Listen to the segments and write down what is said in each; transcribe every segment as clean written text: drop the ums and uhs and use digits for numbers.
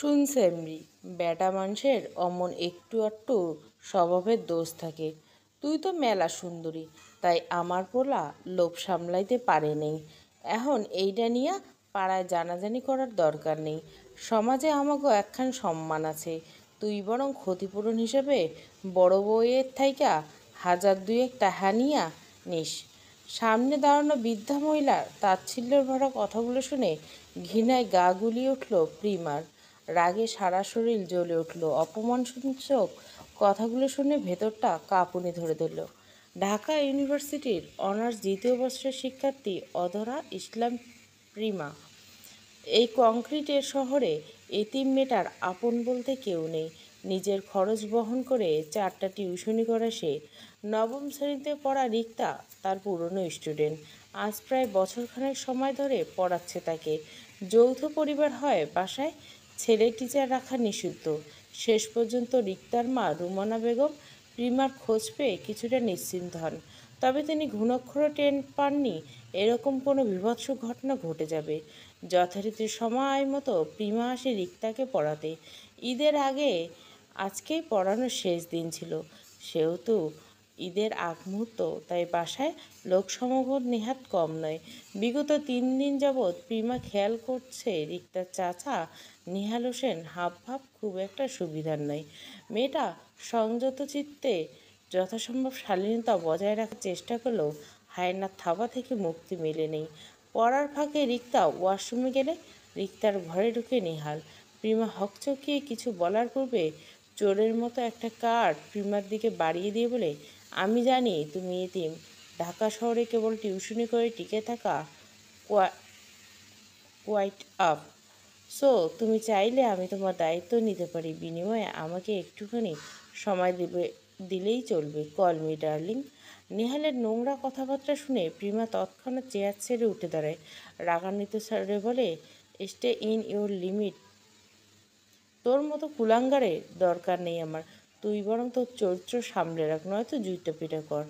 শুনছেমরি বেটা মানুষের অমন একটু আধটু স্বভাবের দোষ থাকে। তুই তো মেলা সুন্দরী, তাই আমার পোলা লোভ সামলাইতে পারে নেই। এখন এইটা নিয়া পাড়ায় জানাজানি করার দরকার নেই। সমাজে আমাকে একখান সম্মান আছে। তুই বরং ক্ষতিপূরণ হিসেবে বড় বউয়ের থাইকা হাজার দুয়েক টাহা নিয়া নিস। সামনে দাঁড়ানো বৃদ্ধা মহিলার তাচ্ছিল্যের ভরা কথাগুলো শুনে ঘৃণায় গা গুলিয়ে উঠল প্রিমার। রাগে সারা শরীর জ্বলে উঠল। অপমানসূচক কথাগুলো শুনে ভেতরটা কাঁপুনি ধরে ধরল। ঢাকা ইউনিভার্সিটির অনার্স দ্বিতীয় বর্ষের শিক্ষার্থী অধরা ইসলাম প্রিমা। এই কংক্রিটের শহরে এতিম মেয়েটার আপন বলতে কেউ নেই। নিজের খরচ বহন করে 4টা টিউশনি করে সে। নবম শ্রেণীতে পড়া রিক্তা তার পুরনো স্টুডেন্ট। আজ প্রায় বছরখানেক সময় ধরে পড়াচ্ছে তাকে। যৌথ পরিবার হয় বাসায়, ছেলে টিচার রাখা নিষিদ্ধ। শেষ পর্যন্ত রিক্তার মা রুমানা বেগম প্রিমার খোঁজ পেয়ে কিছুটা নিশ্চিন্ত হন। তবে তিনি ঘুণাক্ষরও টের পাননি এরকম কোনো বীভৎস ঘটনা ঘটে যাবে। যথারীতি সময় মতো প্রিমা আসে রিক্তাকে পড়াতে। ঈদের আগে আজকেই পড়ানোর শেষ দিন ছিল, সেহেতু ঈদের আগ মুহূর্ত, তাই বাসায় লোক সমাগম নেহাত কম নয়। বিগত 3 দিন যাবৎ প্রিমা খেয়াল করছে রিক্তার চাচা নিহাল হোসেন হাবভাব খুব একটা সুবিধার নয়। মেয়েটা সংযত চিত্তে যথাসম্ভব শালীনতা বজায় রাখার চেষ্টা করলেও হায়নার থাবা থেকে মুক্তি মেলে নেই। পড়ার ফাঁকে রিক্তা ওয়াশরুমে গেলে রিক্তার ঘরে ঢুকে নিহাল। প্রিমা হকচকিয়ে কিছু বলার পূর্বে চোরের মতো একটা কার্ড প্রিমার দিকে বাড়িয়ে দিয়ে বলে, আমি জানি তুমি এতিম, ঢাকা শহরে কেবল টিউশনি করে টিকে থাকা কোয়াইট আপ। সো তুমি চাইলে আমি তোমার দায়িত্ব নিতে পারি, বিনিময়ে আমাকে একটুখানি সময় দিলেই চলবে। Call me darling. নেহালের নোংরা কথাবার্তা শুনে প্রিমা তৎক্ষণাৎ চেয়ার ছেড়ে উঠে দাঁড়ায়। রাগান্বিত স্বরে বলে, স্টে ইন ইউর লিমিট। তোর মতো কুলাঙ্গারের দরকার নেই আমার। তুই বরং তোর চরিত্র সামলে রাখ, নয়তো জুইটা পিটা কর।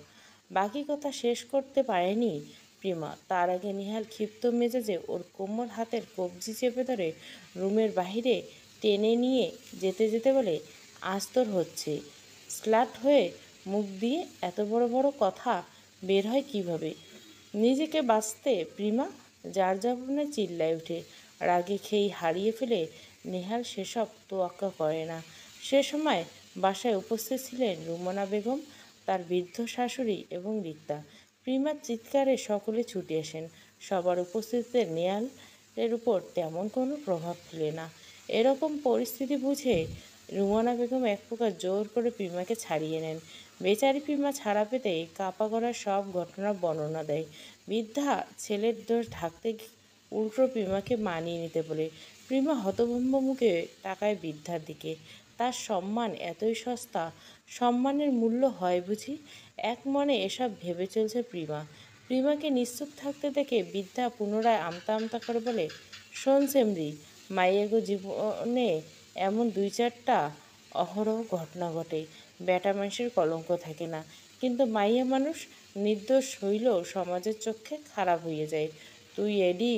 বাকি কথা শেষ করতে পারেনি প্রিমা। তার আগে নিহাল ক্ষিপ্ত মেজাজে ওর কোমর হাতের কবজি চেপে ধরে রুমের বাহিরে টেনে নিয়ে যেতে যেতে বলে, আজ তোর হচ্ছে। স্লাট হয়ে মুখ দিয়ে এত বড় বড় কথা বের হয় কিভাবে? নিজেকে বাঁচতে প্রিমা যার যাবনে চিল্লায় ওঠে। রাগে খেই হারিয়ে ফেলে নেহাল সেসব তোয়াক্কা করে না। সে সময় বাসায় উপস্থিত ছিলেন রুমানা বেগম, তার বৃদ্ধ শাশুড়ি এবং রিক্তা। প্রিমার চিৎকারে সকলে ছুটে আসেন। সবার উপস্থিতিতে নেহালের উপর তেমন কোনো প্রভাব ফেলে না। এরকম পরিস্থিতি বুঝে রুমানা বেগম এক প্রকার জোর করে প্রিমাকে ছাড়িয়ে নেন। বেচারি প্রিমা ছাড়া পেতে কাপা গড়ার সব ঘটনার বর্ণনা দেয়। বৃদ্ধা ছেলের দোষ ঢাকতে উল্টো প্রিমাকে মানিয়ে নিতে বলে। প্রিমা হতভম্ব মুখে তাকায় বৃদ্ধার দিকে। তার সম্মান এতই সস্তা, সম্মানের মূল্য হয় বুঝি? এক মনে এসব ভেবে চলছে প্রিমা। প্রিমাকে নিশ্চুপ থাকতে দেখে বৃদ্ধা পুনরায় আমতা আমতা করে বলে, শোন সেমরি, মাইয়েগো জীবনে এমন 2-4টা অহরহ ঘটনা ঘটে। বেটা মানুষের কলঙ্ক থাকে না, কিন্তু মাইয়া মানুষ নির্দোষ হইলেও সমাজের চোখে খারাপ হইয়া যায়। তুই এডি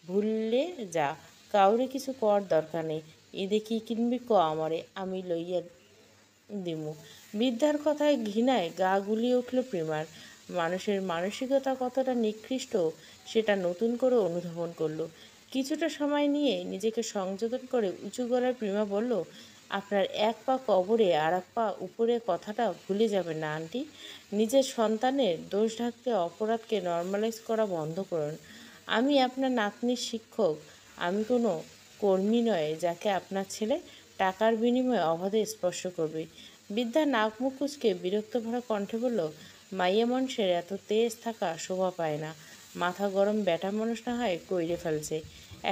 ভুললে যা, কাউরে কিছু কর দরকার নেই। ঈদে কি কিনবি ক আমারে, আমি লইয়া দিমু। বৃদ্ধার কথায় ঘৃণায় গা গুলিয়ে উঠল প্রিমার। মানুষের মানসিকতা কতটা নিকৃষ্ট সেটা নতুন করে অনুধাবন করলো। কিছুটা সময় নিয়ে নিজেকে সংযত করে উঁচু গলায় প্রিমা বলল, আপনার এক পা কবরে আর এক পা উপরে কথাটা ভুলে যাবেন না আন্টি। নিজের সন্তানের দোষ ঢাকতে অপরাধকে নর্মালাইজ করা বন্ধ করুন। আমি আপনার নাতনির শিক্ষক, আমি কোনো কর্মী নয় যাকে আপনার ছেলে টাকার বিনিময়ে অবাধে স্পর্শ করবে। বৃদ্ধা নাক মুখ কুঁচকে বিরক্ত ভরা কণ্ঠে বলল, মাইয়া মানুষের এত তেজ থাকা শোভা পায় না। মাথা গরম বেটা মানুষ না হয় কইরে ফেলছে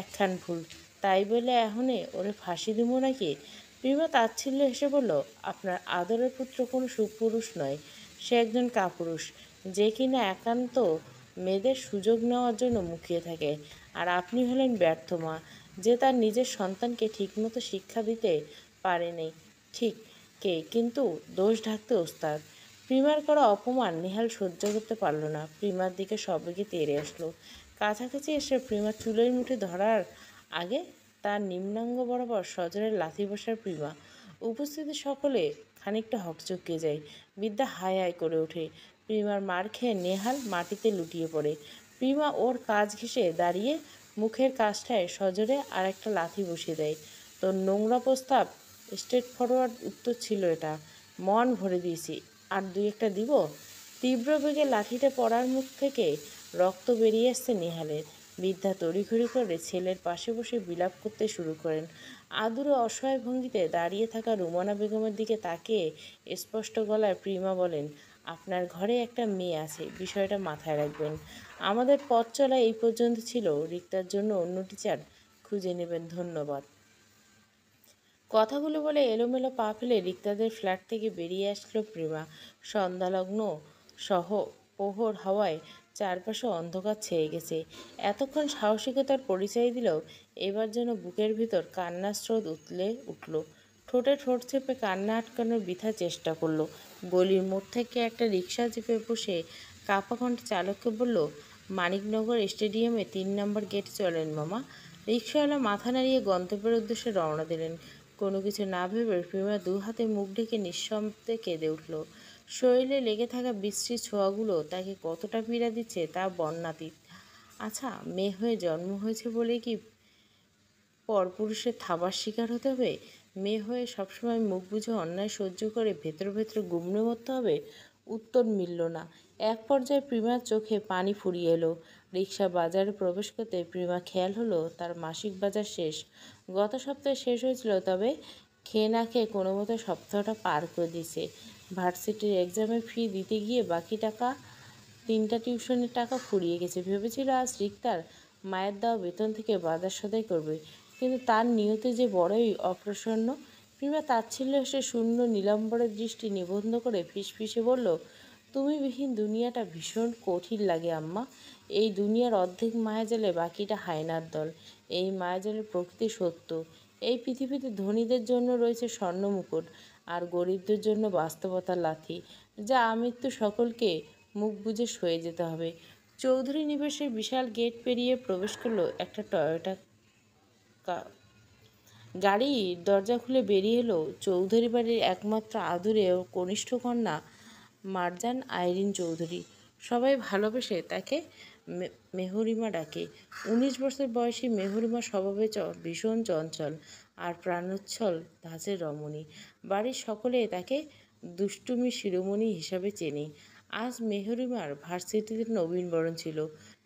একখান ভুল, তাই বলে এখনে ওরে ফাঁসি দিব নাকি? প্রিমা তাচ্ছিল্য হেসে বলল, আপনার আদরের পুত্র কোনো সুপুরুষ নয়, সে একজন কাপুরুষ, যে কিনা একান্ত মেয়েদের সুযোগ নেওয়ার জন্য মুখিয়ে থাকে। আর আপনি হলেন ব্যর্থ মা, যে তার নিজের সন্তানকে ঠিকমতো শিক্ষা দিতে পারেনি। ঠিক কে কিন্তু দোষ ঢাকতে ওস্তাদ। প্রিমার করা অপমান নেহাল সহ্য করতে পারল না। প্রিমার দিকে সবেগে তেড়ে আসলো। কাছাকাছি এসে প্রিমার চুলের মুঠি ধরার আগে তার নিম্নাঙ্গ বরাবর সজোরে লাথি বসার প্রিমা। উপস্থিতি সকলে খানিকটা হকচকিয়ে যায়। বিদ্যা হায় হায় করে ওঠে। প্রিমার মার খেয়ে নেহাল মাটিতে লুটিয়ে পড়ে। প্রিমা ওর কাজ ঘেঁষে দাঁড়িয়ে মুখের কাজটায় সজোরে আর একটা লাথি বসিয়ে দেয়। তোর নোংরা প্রস্তাব স্ট্রেট ফরওয়ার্ড উত্তর ছিল এটা। মন ভরে দিয়েছি, আর দুই একটা দিব। তীব্র বেগে লাঠিটা পড়ার মুখ থেকে রক্ত বেরিয়ে আসছে নেহালের। বৃদ্ধা তড়িঘড়ি করে ছেলের পাশে বসে বিলাপ করতে শুরু করেন। আদুরে অসহায় ভঙ্গিতে দাঁড়িয়ে থাকা রুমানা বেগমের দিকে তাকিয়ে স্পষ্ট গলায় প্রিমা বলেন, আপনার ঘরে একটা মেয়ে আছে, বিষয়টা মাথায় রাখবেন। আমাদের পথ চলা এই পর্যন্ত ছিল, রিক্তার জন্য অন্য টিচার খুঁজে নেবেন, ধন্যবাদ। কথাগুলো বলে এলোমেলো পা ফেলে রিক্তাদের ফ্ল্যাট থেকে বেরিয়ে আসলো প্রিমা। সন্ধ্যালগ্ন সহ প্রহর হাওয়ায় চারপাশে অন্ধকার ছেয়ে গেছে। এতক্ষণ সাহসিকতার পরিচয় দিলেও এবার যেন বুকের ভিতর কান্নার স্রোত উতলে উঠল। ঠোঁটে ঠোঁট চেপে কান্না আটকানোর বৃথা চেষ্টা করলো। গলির মোড় থেকে একটা রিক্সা চেপে বসে কাপা কণ্ঠে চালককে বলল, মানিকনগর স্টেডিয়ামে 3 নম্বর গেটে চলেন মামা। রিক্সাওয়ালা মাথা নাড়িয়ে গন্তব্যের উদ্দেশ্যে রওনা দিলেন। কোনো কিছু না ভেবে প্রিমা 2 হাতে মুখ ঢেকে নিঃশব্দে কেঁদে উঠল। শরীরে লেগে থাকা বিশ্রী ছোঁয়াগুলো তাকে কতটা পীড়া দিচ্ছে তা বর্ণাতীত। আচ্ছা, মেয়ে হয়ে জন্ম হয়েছে বলেই কি পরপুরুষের থাবার শিকার হতে হবে? মেয়ে হয়ে সবসময় মুখ বুজে অন্যায় সহ্য করে ভেতর ভেতর গুমড়ে মরতে হবে? উত্তর মিলল না। এক পর্যায়ে প্রিমার চোখে পানি ফুরিয়ে এলো। রিক্সা বাজারে প্রবেশ করতে প্রিমা খেয়াল হলো তার মাসিক বাজার শেষ। গত সপ্তাহে শেষ হয়েছিল, তবে খেয়ে না খেয়ে কোনো মতো সপ্তাহটা পার করে দিয়েছে। ভার্সিটির এক্সামের ফি দিতে গিয়ে বাকি টাকা, 3টা টিউশনের টাকা ফুরিয়ে গেছে। ভেবেছিল আজ রিক্তার মায়ের দেওয়া বেতন থেকে বাজার সদাই করবে, কিন্তু তার নিয়তে যে বড়ই অপ্রসন্ন। প্রিমা তাচ্ছিল্য হেসে শূন্য নীলাম্বরের দৃষ্টি নিবদ্ধ করে ফিসফিসে বলল, তুমি বিহীন দুনিয়াটা ভীষণ কঠিন লাগে আম্মা। এই দুনিয়ার অর্ধেক মায়াজালে বাকিটা হায়নার দল। এই মায়াজালের প্রকৃতি সত্য। এই পৃথিবীতে ধনীদের জন্য রয়েছে স্বর্ণ মুকুট, আর গরিবদের জন্য বাস্তবতার লাথি, যা আমৃত্যু সকলকে মুখ বুজে সয়ে যেতে হবে। চৌধুরী নিবাসের বিশাল গেট পেরিয়ে প্রবেশ করলো একটা টয়োটা গাড়ির দরজা খুলে বেরিয়ে এলো চৌধুরী বাড়ির একমাত্র আদুরে ও কনিষ্ঠ কন্যা মারজান আইরিন চৌধুরী। সবাই ভালোবেসে তাকে মেহরিমা ডাকে। 19 বছর বয়সী মেহরিমা স্বভাবে ভীষণ চঞ্চল আর প্রাণোচ্ছল ধাঁচের রমণী। বাড়ির সকলে তাকে দুষ্টুমি শিরোমণি হিসাবে চেনে। আজ মেহরিমার ভার্সিটিতে নবীনবরণ ছিল।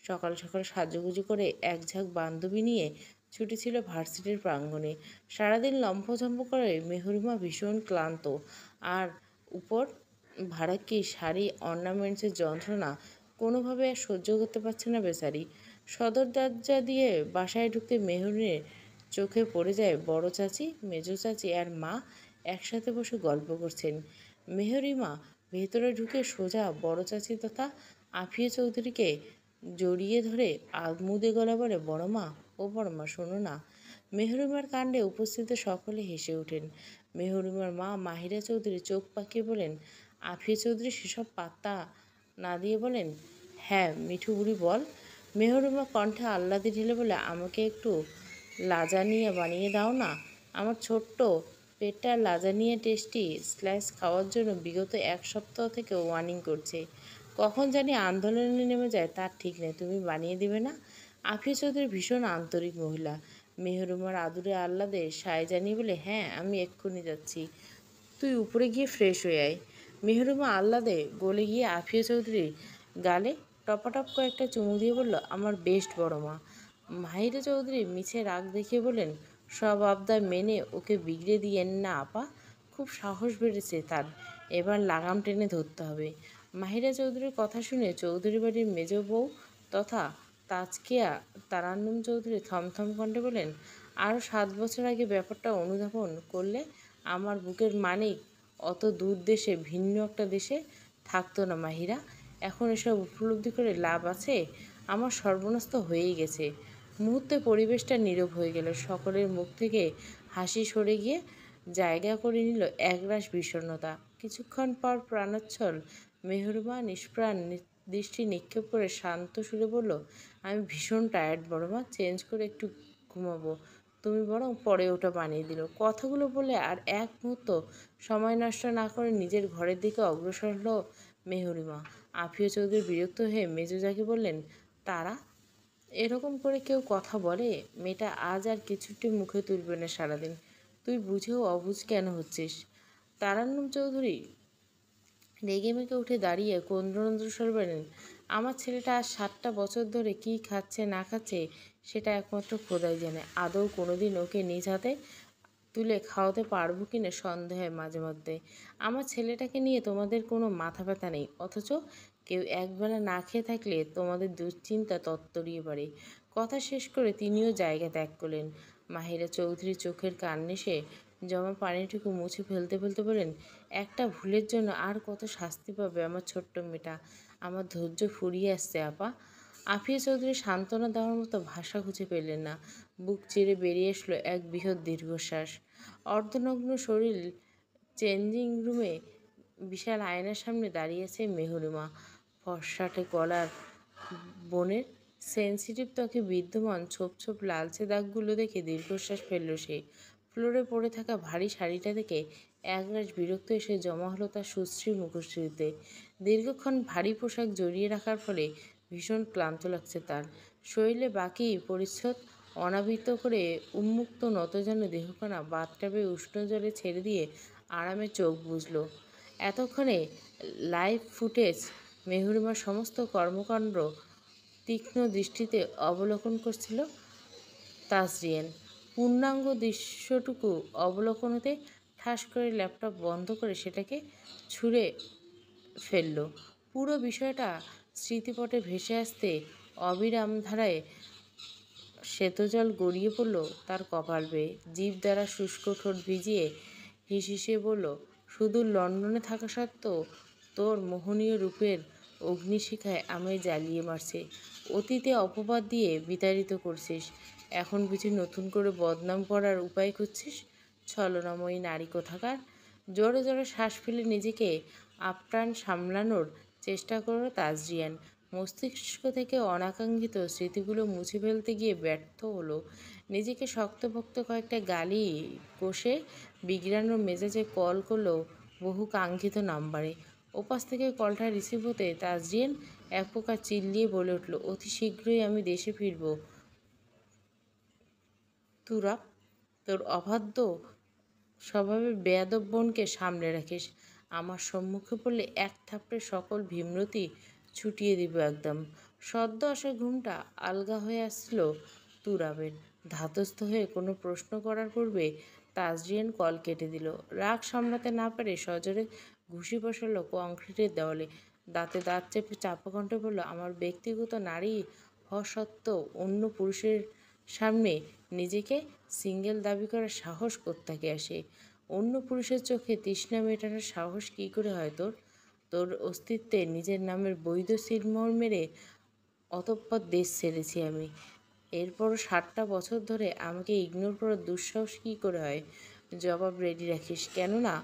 সকাল সকাল সাজুগুজু করে এক ঝাঁক বান্ধবী নিয়ে ছুটেছিল ভার্সিটির প্রাঙ্গণে। সারাদিন লম্ফঝম্প করে মেহরিমা ভীষণ ক্লান্ত, আর উপর ভাড়াক্কি শাড়ি অর্নামেন্টসের যন্ত্রণা কোনোভাবে আর সহ্য করতে পারছে না বেচারি। সদর দরজা দিয়ে বাসায় ঢুকতে মেহরিনের চোখে পড়ে যায় বড় চাচি, মেজো চাচি আর মা একসাথে বসে গল্প করছেন। মেহরিমা ভেতরে ঢুকে সোজা বড় চাচি তথা আফিয়া চৌধুরীকে জড়িয়ে ধরে আদমুদে গলা বলে, বড় মা, ও বড় মা শোনো না। মেহরিমার কাণ্ডে উপস্থিত সকলে হেসে ওঠেন। মেহরিমার মা মাহিরা চৌধুরী চোখ পাকিয়ে বলেন, আফিয়া চৌধুরী সেসব পাত্তা না দিয়ে বলেন, হ্যাঁ মিঠু বুড়ি বল। মেহরিমা কণ্ঠে আহ্লাদে ঢেলে বলে, আমাকে একটু লাজানিয়া বানিয়ে দাও না। আমার ছোট্ট পেটটা লাজানিয়া টেস্টি স্লাইস খাওয়ার জন্য বিগত 1 সপ্তাহ থেকে ওয়ার্নিং করছে। কখন জানি আন্দোলনে নেমে যায় তার ঠিক নেই। তুমি বানিয়ে দিবে না? আফিয়া চৌধুরী ভীষণ আন্তরিক মহিলা। মেহরিমার আদুরে আহ্লাদে সায় জানিয়ে বলে, হ্যাঁ আমি এক্ষুনি যাচ্ছি, তুই উপরে গিয়ে ফ্রেশ হয়ে আয়। মেহরিমা আহ্লাদে গলে গিয়ে আফিয়া চৌধুরীর গালে টপাটপ কয়েকটা চুমু দিয়ে বলল, আমার বেস্ট বড় মা। মাহিরা চৌধুরী মিছে রাগ দেখিয়ে বললেন, সব আবদার মেনে ওকে বিগড়ে দিয়েন না আপা, খুব সাহস বেড়েছে তার, এবার লাগাম টেনে ধরতে হবে। মাহিরা চৌধুরীর কথা শুনে চৌধুরী বাড়ির মেজ বউ তথা তাজকিয়া তারান্নুম চৌধুরী থমথম কণ্ঠে বলেন, আরও 7 বছর আগে ব্যাপারটা অনুধাবন করলে আমার বুকের মানিক অত দূর দেশে, ভিন্ন একটা দেশে থাকতো না মাহিরা। এখন এসব উপলব্ধি করে লাভ আছে? আমার সর্বনাশ তো হয়েই গেছে। মুহূর্তে পরিবেশটা নীরব হয়ে গেল। সকলের মুখ থেকে হাসি সরে গিয়ে জায়গা করে নিল একরাশ বিষণ্ণতা। কিছুক্ষণ পর প্রাণোচ্ছল মেহরিমা নিষ্প্রাণ দৃষ্টি নিক্ষেপ করে শান্ত সুরে বলল, আমি ভীষণ টায়ার্ড বড় মা, চেঞ্জ করে একটু ঘুমাবো। তুমি বরং পরে ওটা বানিয়ে দিল। কথাগুলো বলে আর এক মুহূর্ত সময় নষ্ট না করে নিজের ঘরের দিকে অগ্রসর হলো মেহরিমা। আফিয়া চৌধুরী বিরক্ত হয়ে মেজোজাকে বললেন, তারা এরকম করে কেউ কথা বলে? মেয়েটা আজ আর কিছুটি মুখে তুলবে না সারাদিন। তুই বুঝেও অবুঝ কেন হচ্ছিস? তারান্নুম চৌধুরী রেগে মেগে উঠে দাঁড়িয়ে ক্রন্দনস্বর বললেন, আমার ছেলেটা আজ 7টা বছর ধরে কী খাচ্ছে না খাচ্ছে সেটা একমাত্র খোদাই জানে। আদৌ কোনোদিন ওকে নিজ হাতে তুলে খাওয়াতে পারবো কিনা সন্দেহ হয় মাঝে মধ্যে। আমার ছেলেটাকে নিয়ে তোমাদের কোনো মাথা ব্যথা নেই, অথচ কেউ একবেলা না খেয়ে থাকলে তোমাদের দুশ্চিন্তা তত্তরিয়ে পারে। কথা শেষ করে তিনিও জায়গা ত্যাগ করলেন। মাহিরা চৌধুরী চোখের কান্নে জমা পানিটুকু মুছে ফেলতে ফেলতে বলেন, একটা ভুলের জন্য আর কত শাস্তি পাবে আমার ছোট্ট মেয়েটা। আমার ধৈর্য ফুরিয়ে আসছে আপা। আফিয়া চৌধুরী সান্ত্বনা দেওয়ার মতো ভাষা খুঁজে পেলেন না। বুক চিরে বেরিয়ে আসলো এক বৃহৎ দীর্ঘশ্বাস। অর্ধনগ্ন শরীর চেঞ্জিং রুমে বিশাল আয়নার সামনে দাঁড়িয়েছে মেহরিমা। ফর্সাটে গলার বোনের সেন্সিটিভ ত্বকে বিদ্যমান ছোপ ছোপ লালচে দাগগুলো দেখে দীর্ঘশ্বাস ফেলল সে। ফ্লোরে পড়ে থাকা ভারী শাড়িটা দেখে একরাশ বিরক্ত এসে জমা হলো তার সুশ্রী মুখশ্রীতে। দীর্ঘক্ষণ ভারী পোশাক জড়িয়ে রাখার ফলে ভীষণ ক্লান্ত লাগছে তার। শরীরে বাকি পরিচ্ছদ অনাবৃত করে উন্মুক্ত নতজানু দেহখানা বাথটাবে উষ্ণ জলে ছেড়ে দিয়ে আরামে চোখ বুজল। এতক্ষণে লাইভ ফুটেজ মেহরিমার সমস্ত কর্মকাণ্ড তীক্ষ্ণ দৃষ্টিতে অবলোকন করছিল তাজরিয়ান। পূর্ণাঙ্গ দৃশ্যটুকু অবলোকন হতে ঠাস করে ল্যাপটপ বন্ধ করে সেটাকে ছুঁড়ে ফেলল। পুরো বিষয়টা স্মৃতিপটে ভেসে আসতে অবিরাম ধারায় শ্বেতজল গড়িয়ে পড়ল তার কপাল বেয়ে। জিভ দ্বারা শুষ্ক ঠোঁট ভিজিয়ে হিসিয়ে বলল, শুধু লন্ডনে থাকা সত্ত্বেও তোর মোহনীয় রূপের অগ্নিশিখায় আমায় জ্বালিয়ে মারছে। অতীতে অপবাদ দিয়ে বিতাড়িত করছিস, এখন বুঝি নতুন করে বদনাম করার উপায় খুঁজছিস? ছলনাময়ী নারী কোথাকার। জোরে জোরে শ্বাস ফেলে নিজেকে আপ্রাণ সামলানোর চেষ্টা করল তাজরিয়ান। মস্তিষ্ক থেকে অনাকাঙ্ক্ষিত স্মৃতিগুলো মুছে ফেলতে গিয়ে ব্যর্থ হলো। নিজেকে শক্তপোক্ত কয়েকটা গালি কষে বিগড়ানো মেজাজে কল করলো বহু কাঙ্ক্ষিত নাম্বারে। ওপাশ থেকে কলটা রিসিভ হতে তাজরিয়ান এক প্রকার চিল্লিয়ে বলে উঠল, অতি শীঘ্রই আমি দেশে ফিরব। তুরা তোর অবাধ্য স্বভাবের বেয়াদব বোনকে সামলে রাখিস। আমার সম্মুখে পড়লে এক থাপড়ে সকল ভীমরতি ছুটিয়ে দিব একদম। সদ্য আসা ঘুমটা আলগা হয়ে আসছিল তুরাবের। ধাতস্থ হয়ে কোনো প্রশ্ন করার পূর্বে তাজরিয়ান কল কেটে দিল। রাগ সামলাতে না পেরে সজোরে ঘুষি বসালো কংক্রিটের দেওয়ালে। দাঁতে দাঁত চেপে চাপা কণ্ঠে বলল, আমার ব্যক্তিগত নারী হওয়া সত্ত্বেও অন্য পুরুষের সামনে নিজেকে সিঙ্গেল দাবি করার সাহস কোত্থেকে আসে? অন্য পুরুষের চোখে তৃষ্ণা মেটানোর সাহস কী করে হয় তোর? তোর অস্তিত্বে নিজের নামের বৈধ সিলমোহর মেরে অতঃপর দেশ ছেড়েছি আমি। এরপরও 7টা বছর ধরে আমাকে ইগনোর করার দুঃসাহস কী করে হয়? জবাব রেডি রাখিস, কেননা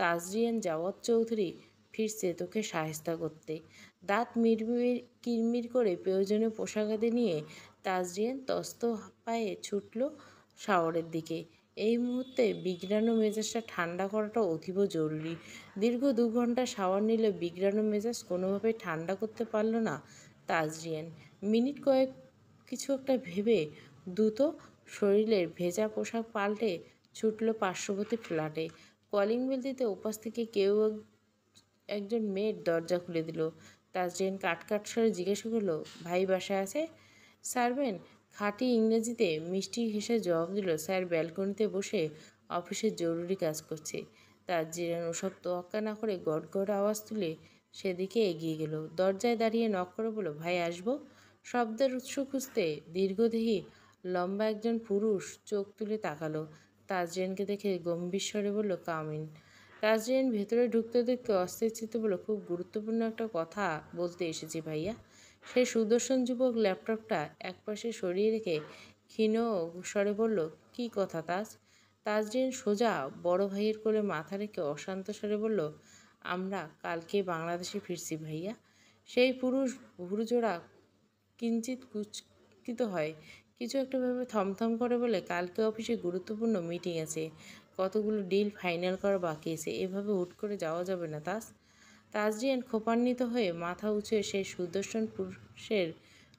তাজরিয়ান জাওয়াদ চৌধুরী ফিরছে তোকে শায়েস্তা করতে। দাঁত কিরমির করে প্রয়োজনীয় পোশাকাদি নিয়ে তাজরিয়ান তস্ত পায়ে ছুটল শাওয়ারের দিকে। এই মুহূর্তে বিগড়ানো মেজাজটা ঠান্ডা করাটা অতীব জরুরি। দীর্ঘ 2 ঘন্টা শাওয়ার নিলে বিগড়ানো মেজাজ কোনোভাবেই ঠান্ডা করতে পারল না তাজরিয়ান। মিনিট কয়েক কিছু একটা ভেবে দ্রুত শরীরের ভেজা পোশাক পাল্টে ছুটল পার্শ্ববর্তী ফ্ল্যাটে। কলিং বেল দিতে ওপাশ থেকে কেউ একজন মেয়ের দরজা খুলে দিল। তাজরিয়ান কাট স্বরে জিজ্ঞাসা করলো, ভাই বাসায় আছে? সার্ভেন খাঁটি ইংরেজিতে মিষ্টি হেসে জবাব দিল, স্যার ব্যালকনিতে বসে অফিসের জরুরি কাজ করছে। তাজরিয়ান ওসব তোয়াক্কা না করে গড়গড় আওয়াজ তুলে সেদিকে এগিয়ে গেল। দরজায় দাঁড়িয়ে নক করে বলল, ভাই আসবো? শব্দের উৎস খুঁজতে দীর্ঘদেহী লম্বা একজন পুরুষ চোখ তুলে তাকালো। তাজরিয়ানকে দেখে গম্ভীর স্বরে বলল, কাম ইন। তাজরিয়ান ভেতরে ঢুকতে ঢুকতে অস্থির চিত্তে বলল, খুব গুরুত্বপূর্ণ একটা কথা বলতে এসেছি ভাইয়া। সেই সুদর্শন যুবক ল্যাপটপটা একপাশে সরিয়ে রেখে ক্ষীণ স্বরে বলল, কী কথা তাজ? তাজরিয়ান সোজা বড় ভাইয়ের কোলে মাথা রেখে অশান্ত স্বরে বলল, আমরা কালকে বাংলাদেশে ফিরছি ভাইয়া। সেই পুরুষ ভুরুজোড়া কিঞ্চিত কুঁচকিত হয়। কিছু একটা ভেবে থমথম করে বলে, কালকে অফিসে গুরুত্বপূর্ণ মিটিং আছে, কতগুলো ডিল ফাইনাল করা বাকি আছে, এভাবে হুট করে যাওয়া যাবে না। তাজরিয়ান ক্ষোভান্বিত হয়ে মাথা উঁচিয়ে সেই সুদর্শন পুরুষের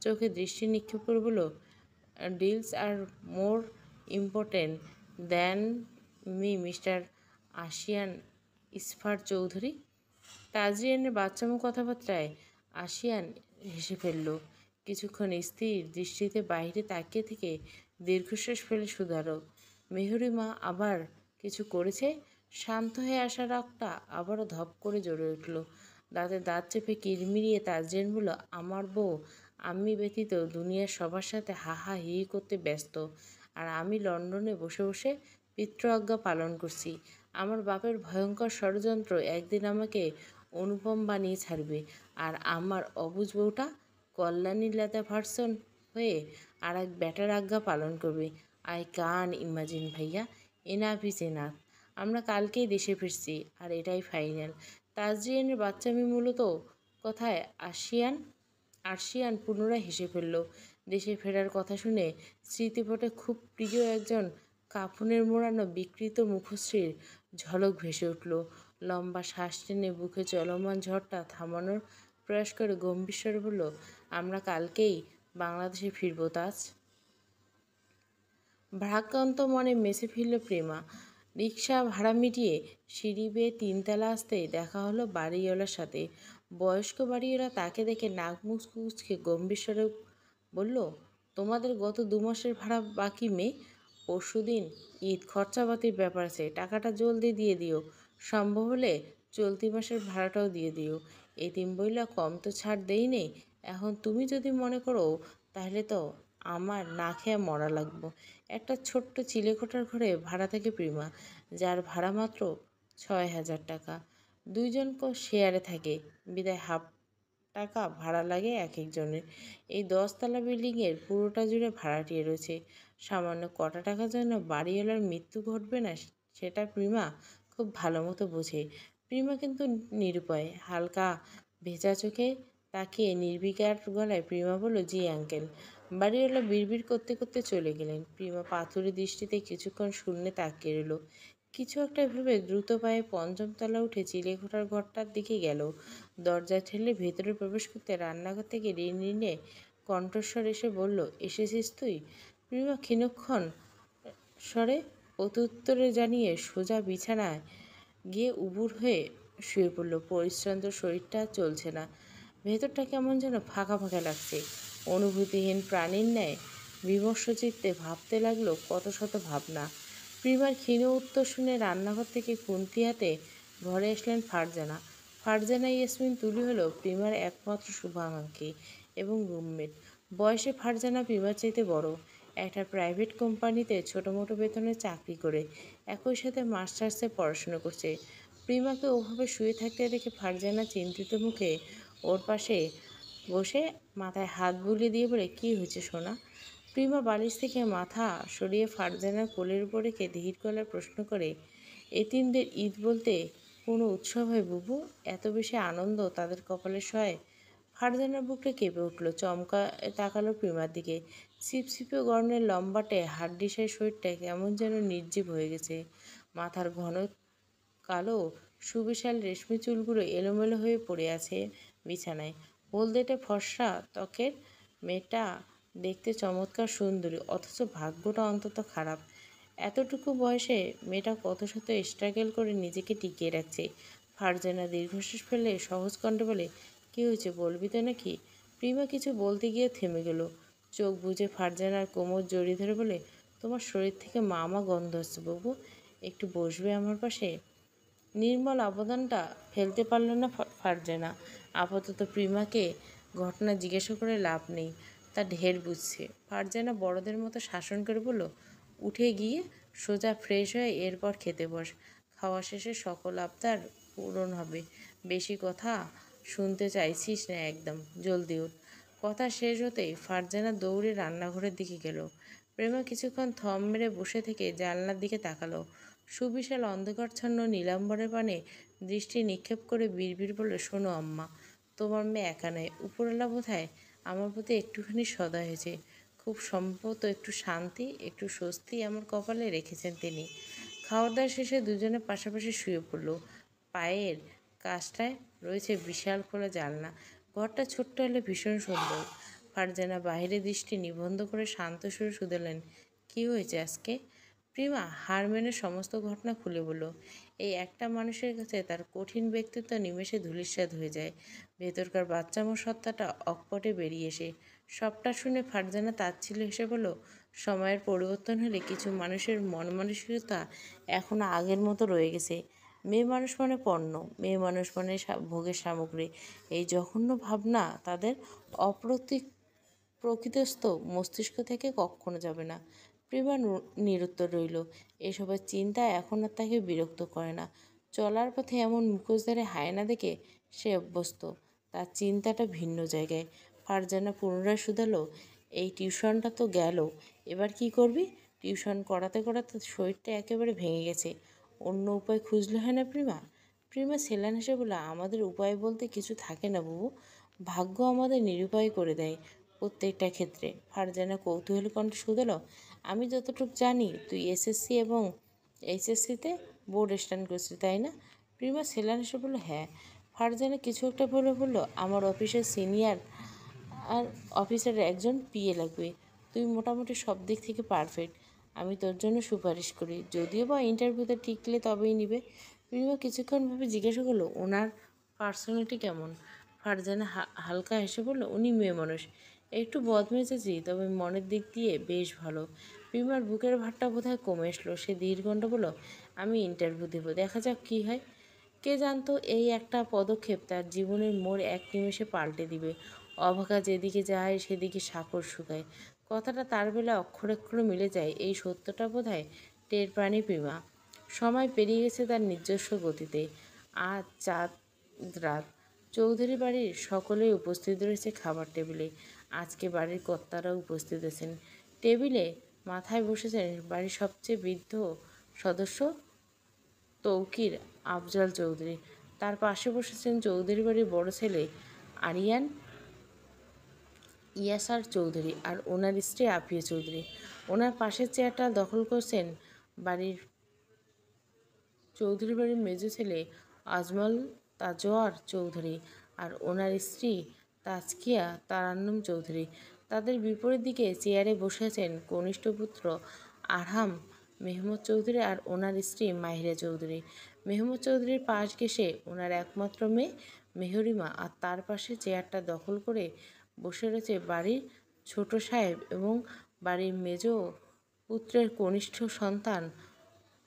চোখে দৃষ্টি নিক্ষেপ করে বলল, deals are more important than me mister Ashiyan Isfar Chowdhury. তাজরিয়ানের বাচ্চামো কথাবার্তায় আশিয়ান হেসে ফেলল। কিছুক্ষণ স্থির দৃষ্টিতে বাইরে তাকিয়ে থেকে দীর্ঘশ্বাস ফেলে শুধালো, মেহরি মা আবার কিছু করেছে? শান্ত হয়ে আসা রাগটা আবারও ধপ করে জ্বলে উঠল। দাঁতে দাঁত চেপে কিরমিরিয়ে তাজরিয়ান বলল, আমার বউ আমি ব্যতীত দুনিয়ার সবার সাথে হা হা হি হি করতে ব্যস্ত, আর আমি লন্ডনে বসে বসে পিতৃ আজ্ঞা পালন করছি। আমার বাপের ভয়ঙ্কর ষড়যন্ত্র একদিন আমাকে অনুপম বানিয়ে ছাড়বে, আর আমার অবুঝ বউটা কল্যাণী লেদা ভার্সন হয়ে আর এক ব্যাটার আজ্ঞা পালন করবে। আই কান ইমাজিন ভাইয়া, এনাফ ইজ এনাফ। আমরা কালকেই দেশে ফিরছি, আর এটাই ফাইনাল। তাজরিয়ানের বাচ্চামি মূলত কথায় আরশিয়ান পুনরায় হেসে ফেলল। দেশে ফেরার কথা শুনে স্মৃতিপটে খুব প্রিয় একজন কাফনের মোড়ানো বিকৃত মুখশ্রীর ঝলক ভেসে উঠল। লম্বা শ্বাস টেনে বুকে চলমান ঝড়টা থামানোর প্রয়াস করে গম্ভীর স্বরে বলল, আমরা কালকেই বাংলাদেশে ফিরব তাজ। ভারাক্রান্ত মনে মেসে ফিরল প্রেমা। রিকশা ভাড়া মিটিয়ে সিঁড়ি বেয়ে তিনতলা আসতেই দেখা হলো বাড়িওয়ালার সাথে। বয়স্ক বাড়িওয়ালা তাকে দেখে নাক মুখ কুচকে গম্ভীর স্বরে বলল, তোমাদের গত 2 মাসের ভাড়া বাকি মেয়ে। পরশুদিন ঈদ, খরচাপাতির ব্যাপার আছে, টাকাটা জলদি দিয়ে দিও। সম্ভব হলে চলতি মাসের ভাড়াটাও দিয়ে দিও। এতিম বইলা কম তো ছাড় দেই নেই। এখন তুমি যদি মনে করো তাহলে তো আমার না খেয়ে মরা লাগবো। একটা ছোট্ট চিলেকোঠার ঘরে ভাড়া থাকে প্রিমা, যার ভাড়া মাত্র 6,000 টাকা। 2জন শেয়ারে থাকে, বিদায় হাফ টাকা ভাড়া লাগে এক একজনের। এই 10তলা বিল্ডিংয়ের পুরোটা জুড়ে ভাড়াটিয়ে রয়েছে। সামান্য কটা টাকার জন্য বাড়িওয়ালার মৃত্যু ঘটবে না, সেটা প্রিমা খুব ভালো মতো বোঝে। প্রিমা কিন্তু নিরুপায়। হালকা ভেজা চোখে তাকিয়ে নির্বিকার গলায় প্রিমা বলল, জি আঙ্কেল। বাড়িওয়ালা বিড়বিড় করতে করতে চলে গেলেন। প্রিমা পাথুরে দৃষ্টিতে কিছুক্ষণ শূন্যে তাকিয়ে রইল। কিছু একটা ভেবে দ্রুত পায়ে 5ম তলা উঠে চিলেকোঠার ঘরটার দিকে গেল। দরজা ঠেলে ভেতরে প্রবেশ করতে রান্নাঘর থেকে রিনরিনে কণ্ঠস্বর এসে বলল, এসেছিস তুই? প্রিমা ক্ষীণক্ষণ স্বরে প্রত্যুত্তরে জানিয়ে সোজা বিছানায় গিয়ে উবুর হয়ে শুয়ে পড়ল। পরিশ্রান্ত শরীরটা চলছে না। ভেতরটা কেমন যেন ফাঁকা ফাঁকা লাগছে। অনুভূতিহীন প্রাণীর ন্যায় বিমর্ষ চিত্তে ভাবতে লাগলো কত শত ভাবনা। প্রিমার ক্ষীণ উত্তর শুনে রান্নাঘর থেকে খুন্তি হাতে ঘরে আসলেন ফারজানা। ফারজানা ইয়াসমিন তুলি হলো প্রিমার একমাত্র শুভাকাঙ্ক্ষী এবং রুমমেট। বয়সে ফারজানা প্রিমার চাইতে বড়। একটা প্রাইভেট কোম্পানিতে ছোটোমোটো বেতনে চাকরি করে একই সাথে মাস্টার্সে পড়াশুনো করছে। প্রিমাকে ওভাবে শুয়ে থাকতে দেখে ফারজানা চিন্তিত মুখে ওর পাশে বসে মাথায় হাত বুলিয়ে দিয়ে বলে, কী হয়েছে সোনা? প্রিমা বালিশ থেকে মাথা সরিয়ে ফারজানার কোলের উপর রেখে ধীর গলায় প্রশ্ন করে, এতিমদের ঈদ বলতে কোনো উৎসব হয় বুবু? এত বেশি আনন্দ তাদের কপালে সয়? ফারজানার বুকটা কেঁপে উঠল। চমকা তাকালো প্রিমার দিকে। ছিপছিপে গরনের লম্বাটে হাড্ডিসার শরীরটা কেমন যেন নির্জীব হয়ে গেছে। মাথার ঘন কালো সুবিশাল রেশমি চুলগুলো এলোমেলো হয়ে পড়ে আছে বিছানায়। হলদেটে ফর্সা ত্বকের মেয়েটা দেখতে চমৎকার সুন্দরী, অথচ ভাগ্যটা অন্তত খারাপ। এতটুকু বয়সে মেয়েটা কত শত স্ট্রাগল করে নিজেকে টিকিয়ে রাখছে। ফারজানা দীর্ঘশ্বাস ফেলে সহজ কণ্ঠে বলে, কী হয়েছে বলবি তো নাকি? প্রিমা কিছু বলতে গিয়ে থেমে গেল। চোখ বুজে ফারজানার কোমর জড়িয়ে ধরে বলে, তোমার শরীর থেকে মামা গন্ধ আসছে বাবু, একটু বসবে আমার পাশে? নির্মল আবেদনটা ফেলতে পারল না ফারজানা। আপাতত প্রিমাকে ঘটনা জিজ্ঞাসা করে লাভ নেই, তা ঢের বুঝছে। ফারজানা বড়দের মতো শাসন করে বলল, উঠে গিয়ে সোজা ফ্রেশ হয়ে এরপর খেতে বস। খাওয়া শেষে সকল আবদার পূরণ হবে। বেশি কথা শুনতে চাইছিস না একদম, জলদি উঠ। কথা শেষ হতেই ফারজানা দৌড়ে রান্নাঘরের দিকে গেল। প্রেমা কিছুক্ষণ থম মেরে বসে থেকে জানলার দিকে তাকালো। সুবিশাল অন্ধকারচ্ছন্ন নীলাম্বরের পানে দৃষ্টি নিক্ষেপ করে বিড়বিড় বলল, শোনো আম্মা, তোমার মেয়ে একা নয়, উপরওয়ালা বোধহয় আমার প্রতি একটুখানি সদয় হয়েছে। খুব সম্ভবত একটু শান্তি, একটু স্বস্তি আমার কপালে রেখেছেন তিনি। খাওয়া দাওয়া শেষে দুজনে পাশাপাশি শুয়ে পড়ল। পায়ের কাছটায় রয়েছে বিশাল খোলা জানলা। ঘরটা ছোট্ট হলে ভীষণ সুন্দর। ফারজানা বাইরে দৃষ্টি নিবন্ধ করে শান্ত সুরে শুধালেন, কি হয়েছে আজকে? প্রিমা হার মেনে সমস্ত ঘটনা খুলে বলল। এই একটা মানুষের কাছে তার কঠিন ব্যক্তিত্ব নিমেষে ধূলিসাৎ হয়ে যায়। ভেতরকার বাচ্চামো সত্তাটা অকপটে বেরিয়ে এসে সবটা শুনে ফারজানা তাচ্ছিল্য হেসে বলল, সময়ের পরিবর্তন হলে কিছু মানুষের মন মানসিকতা এখনো আগের মতো রয়ে গেছে। মেয়ে মানুষ মানে পণ্য, মেয়ে মানুষ মানে ভোগের সামগ্রী। এই জঘন্য ভাবনা তাদের প্রকৃতস্থ মস্তিষ্ক থেকে কখনো যাবে না। প্রিমা নিরুত্তর রইল। এসবের চিন্তা এখন আর তাকে বিরক্ত করে না। চলার পথে এমন মুখোশধারী হায়না দেখে সে অভ্যস্ত। তার চিন্তাটা ভিন্ন জায়গায়। ফারজানা পুনরায় শুধালো, এই টিউশনটা তো গেল, এবার কি করবি? টিউশন করাতে করাতে শরীরটা একেবারে ভেঙে গেছে। অন্য উপায় খুঁজলে হয় না প্রিমা? প্রিমা সেলান হেসে বলল, আমাদের উপায় বলতে কিছু থাকে না বাবু। ভাগ্য আমাদের নিরুপায় করে দেয় প্রত্যেকটা ক্ষেত্রে। ফারজানা কৌতূহলী কণ্ঠে শুধালো, আমি যতটুকু জানি তুই এসএসসি এবং এইচএসসিতে বোর্ড স্ট্যান্ড করছিস, তাই না? প্রিমা সেলান হেসে বলল, হ্যাঁ। ফারজানা কিছু একটা বলল, আমার অফিসের সিনিয়র আর অফিসারের একজন পিএ লাগবে। তুই মোটামুটি সব দিক থেকে পারফেক্ট। আমি তোর জন্য সুপারিশ করি, যদিও বা ইন্টারভিউতে টিকলে তবেই নিবে। প্রিমা কিছুক্ষণ ভাবে জিজ্ঞাসা করলো, ওনার পার্সোনালিটি কেমন? ফারজানা হালকা হেসে বলল, উনি মেয়ে মানুষ, একটু বদমেজাজি, তবে মনের দিক দিয়ে বেশ ভালো। প্রিমার বুকের ভারটা বোধহয় কমে আসলো। সে দীর্ঘণ্ড বলল, আমি ইন্টারভিউ দেবো, দেখা যাক কী হয়। কে জানতো এই একটা পদক্ষেপ তার জীবনের মোড় এক নিমেষে পাল্টে দিবে। অভাগা যেদিকে যায় সেদিকে সাকর শুকায়। কথাটা তার বেলা অক্ষরে অক্ষরে মিলে যায়, এই সত্যটা বোধহয় টের পায়নি প্রিমা। সময় পেরিয়ে গেছে তার নিজস্ব গতিতে। আজ চাঁদ রাত। চৌধুরী বাড়ির সকলেই উপস্থিত রয়েছে খাবার টেবিলে। আজকে বাড়ির কর্তারাও উপস্থিত আছেন। টেবিলে মাথায় বসেছেন বাড়ির সবচেয়ে বৃদ্ধ সদস্য তৌকির আফজাল চৌধুরী। তার পাশে বসেছেন চৌধুরী বাড়ির বড় ছেলে আরিয়ান ইয়াসার চৌধুরী আর ওনার স্ত্রী আফিয়া চৌধুরী। ওনার পাশের চেয়ারটা দখল করছেন বাড়ির চৌধুরী বাড়ির মেজ ছেলে আজমল তাজোয়ার চৌধুরী আর ওনার স্ত্রী তাজকিয়া তারান্নুম চৌধুরী। তাদের বিপরীত দিকে চেয়ারে বসে আছেন কনিষ্ঠ পুত্র আরহাম মেহমুদ চৌধুরী আর ওনার স্ত্রী মাহিরা চৌধুরী। মেহমুদ চৌধুরীর পাশ ঘেঁষে ওনার একমাত্র মেয়ে মেহরিমা, আর তার পাশে চেয়ারটা দখল করে বসে রয়েছে বাড়ির ছোট সাহেব এবং বাড়ির মেজ পুত্রের কনিষ্ঠ সন্তান